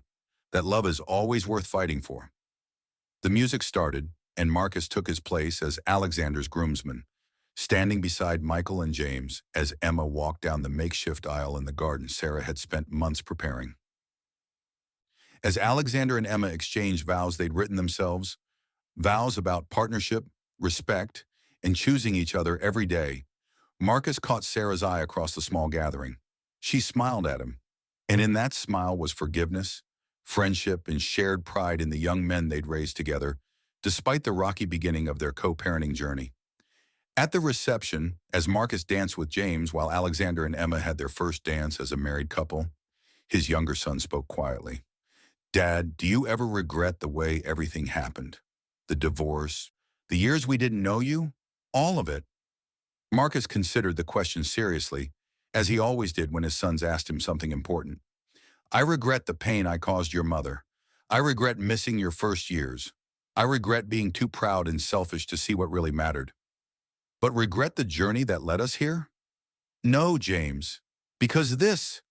that love is always worth fighting for. The music started, and Marcus took his place as Alexander's groomsman, standing beside Michael and James as Emma walked down the makeshift aisle in the garden Sarah had spent months preparing. As Alexander and Emma exchanged vows they'd written themselves, vows about partnership, respect, and choosing each other every day, Marcus caught Sarah's eye across the small gathering. She smiled at him, and in that smile was forgiveness, friendship, and shared pride in the young men they'd raised together, despite the rocky beginning of their co-parenting journey. At the reception, as Marcus danced with James while Alexander and Emma had their first dance as a married couple, his younger son spoke quietly. Dad, do you ever regret the way everything happened? The divorce, the years we didn't know you? All of it. Marcus considered the question seriously, as he always did when his sons asked him something important. I regret the pain I caused your mother. I regret missing your first years. I regret being too proud and selfish to see what really mattered. But regret the journey that led us here? No, James, because this,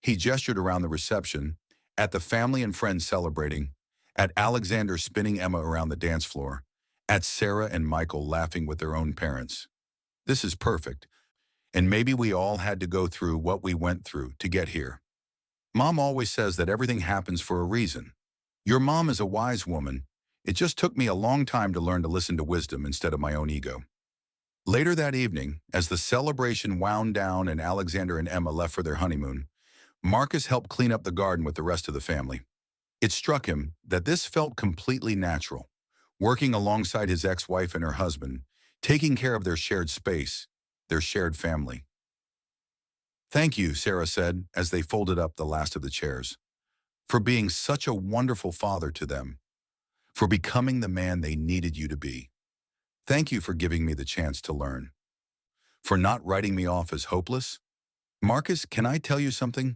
he gestured around the reception, at the family and friends celebrating, at Alexander spinning Emma around the dance floor, at Sarah and Michael laughing with their own parents. This is perfect, and maybe we all had to go through what we went through to get here. Mom always says that everything happens for a reason. Your mom is a wise woman. It just took me a long time to learn to listen to wisdom instead of my own ego. Later that evening, as the celebration wound down and Alexander and Emma left for their honeymoon, Marcus helped clean up the garden with the rest of the family. It struck him that this felt completely natural, working alongside his ex-wife and her husband, taking care of their shared space, their shared family. "Thank you," Sarah said as they folded up the last of the chairs, "for being such a wonderful father to them, for becoming the man they needed you to be. Thank you for giving me the chance to learn, for not writing me off as hopeless. Marcus, can I tell you something?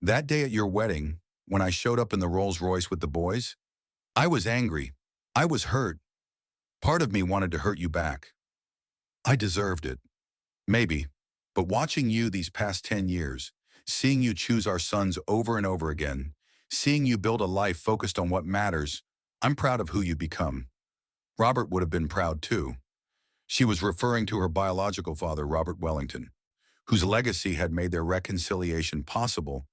That day at your wedding, when I showed up in the Rolls Royce with the boys, I was angry. I was hurt. Part of me wanted to hurt you back. I deserved it. Maybe. But watching you these past 10 years, seeing you choose our sons over and over again, seeing you build a life focused on what matters, I'm proud of who you become." Robert would have been proud too. She was referring to her biological father, Robert Wellington, whose legacy had made their reconciliation possible,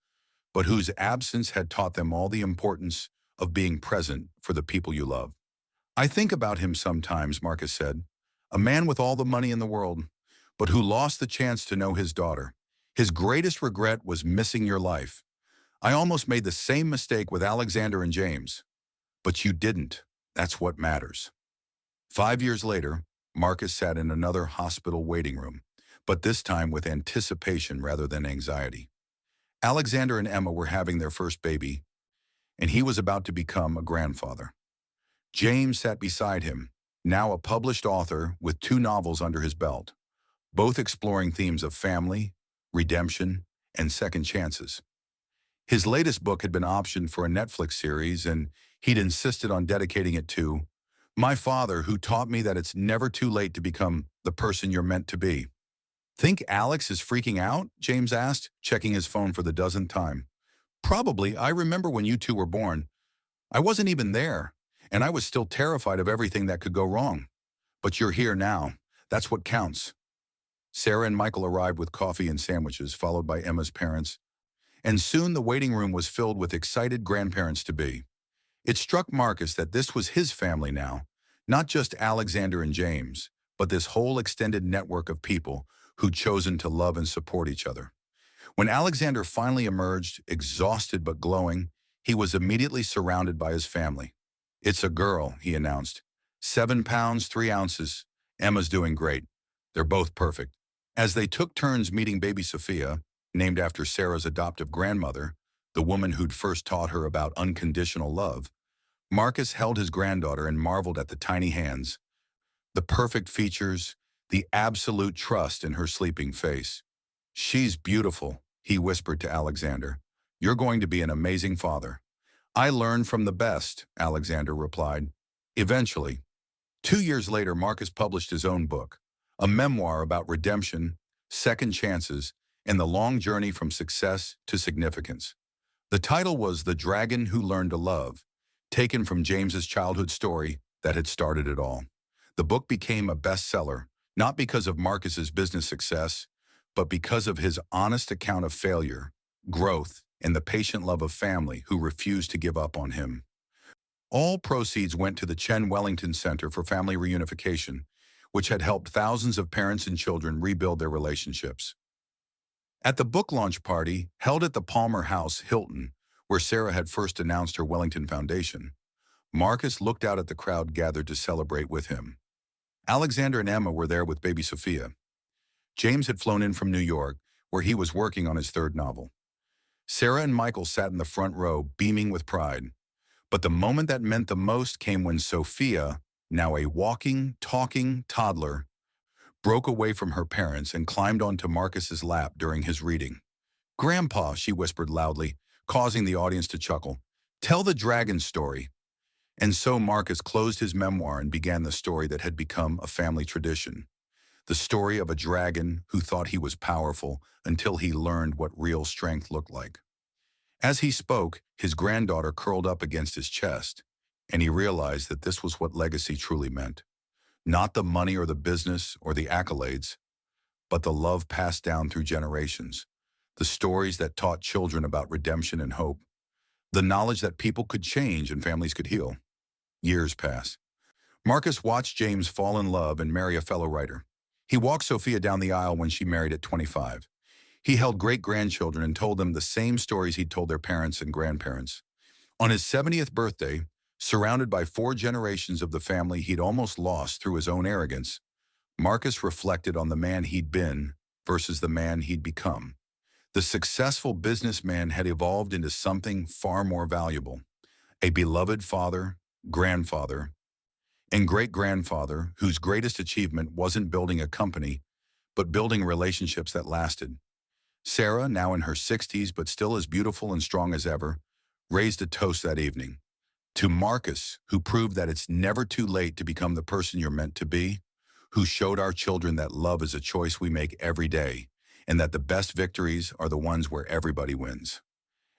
but whose absence had taught them all the importance of being present for the people you love. "I think about him sometimes," Marcus said, "a man with all the money in the world, but who lost the chance to know his daughter. His greatest regret was missing your life. I almost made the same mistake with Alexander and James. But you didn't. That's what matters." 5 years later, Marcus sat in another hospital waiting room, but this time with anticipation rather than anxiety. Alexander and Emma were having their first baby, and he was about to become a grandfather. James sat beside him, now a published author with 2 novels under his belt, both exploring themes of family, redemption, and second chances. His latest book had been optioned for a Netflix series, and he'd insisted on dedicating it to "My father, who taught me that it's never too late to become the person you're meant to be." "Think Alex is freaking out?" James asked, checking his phone for the dozenth time. "Probably. I remember when you two were born. I wasn't even there, and I was still terrified of everything that could go wrong. But you're here now. That's what counts." Sarah and Michael arrived with coffee and sandwiches, followed by Emma's parents, and soon the waiting room was filled with excited grandparents-to-be. It struck Marcus that this was his family now, not just Alexander and James, but this whole extended network of people who'd chosen to love and support each other. When Alexander finally emerged, exhausted but glowing, he was immediately surrounded by his family. "It's a girl," he announced. 7 pounds, 3 ounces. Emma's doing great. They're both perfect." As they took turns meeting baby Sophia, named after Sarah's adoptive grandmother, the woman who'd first taught her about unconditional love, Marcus held his granddaughter and marveled at the tiny hands, the perfect features, the absolute trust in her sleeping face. "She's beautiful," he whispered to Alexander. "You're going to be an amazing father." "I learn from the best," Alexander replied. Eventually, 2 years later, Marcus published his own book, a memoir about redemption, second chances, and the long journey from success to significance. The title was The Dragon Who Learned to Love, taken from James's childhood story that had started it all. The book became a bestseller, not because of Marcus's business success, but because of his honest account of failure, growth, and the patient love of family who refused to give up on him. All proceeds went to the Chen Wellington Center for Family Reunification, which had helped thousands of parents and children rebuild their relationships. At the book launch party, held at the Palmer House, Hilton, where Sarah had first announced her Wellington Foundation, Marcus looked out at the crowd gathered to celebrate with him. Alexander and Emma were there with baby Sophia. James had flown in from New York, where he was working on his 3rd novel. Sarah and Michael sat in the front row, beaming with pride. But the moment that meant the most came when Sophia, now a walking, talking toddler, broke away from her parents and climbed onto Marcus's lap during his reading. "Grandpa," she whispered loudly, causing the audience to chuckle, "tell the dragon story." And so Marcus closed his memoir and began the story that had become a family tradition. The story of a dragon who thought he was powerful until he learned what real strength looked like. As he spoke, his granddaughter curled up against his chest, and he realized that this was what legacy truly meant. Not the money or the business or the accolades, but the love passed down through generations, the stories that taught children about redemption and hope, the knowledge that people could change and families could heal. Years pass. Marcus watched James fall in love and marry a fellow writer. He walked Sophia down the aisle when she married at 25. He held great-grandchildren and told them the same stories he'd told their parents and grandparents. On his 70th birthday, surrounded by 4 generations of the family he'd almost lost through his own arrogance, Marcus reflected on the man he'd been versus the man he'd become. The successful businessman had evolved into something far more valuable: a beloved father, grandfather, and great-grandfather whose greatest achievement wasn't building a company, but building relationships that lasted. Sarah, now in her 60s but still as beautiful and strong as ever, raised a toast that evening. To Marcus, who proved that it's never too late to become the person you're meant to be, who showed our children that love is a choice we make every day, and that the best victories are the ones where everybody wins.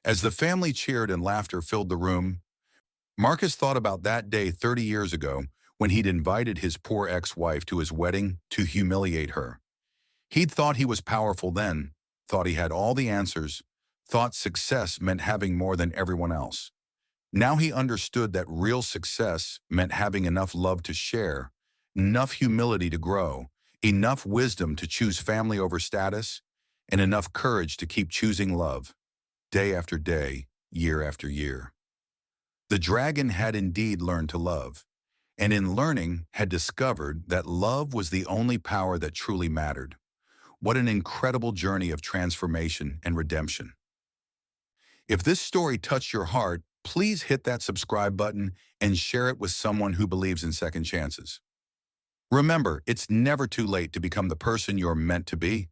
As the family cheered and laughter filled the room, Marcus thought about that day 30 years ago when he'd invited his poor ex-wife to his wedding to humiliate her. He'd thought he was powerful then, thought he had all the answers, thought success meant having more than everyone else. Now he understood that real success meant having enough love to share, enough humility to grow, enough wisdom to choose family over status, and enough courage to keep choosing love, day after day, year after year. The dragon had indeed learned to love, and in learning had discovered that love was the only power that truly mattered. What an incredible journey of transformation and redemption. If this story touched your heart, please hit that subscribe button and share it with someone who believes in second chances. Remember, it's never too late to become the person you're meant to be.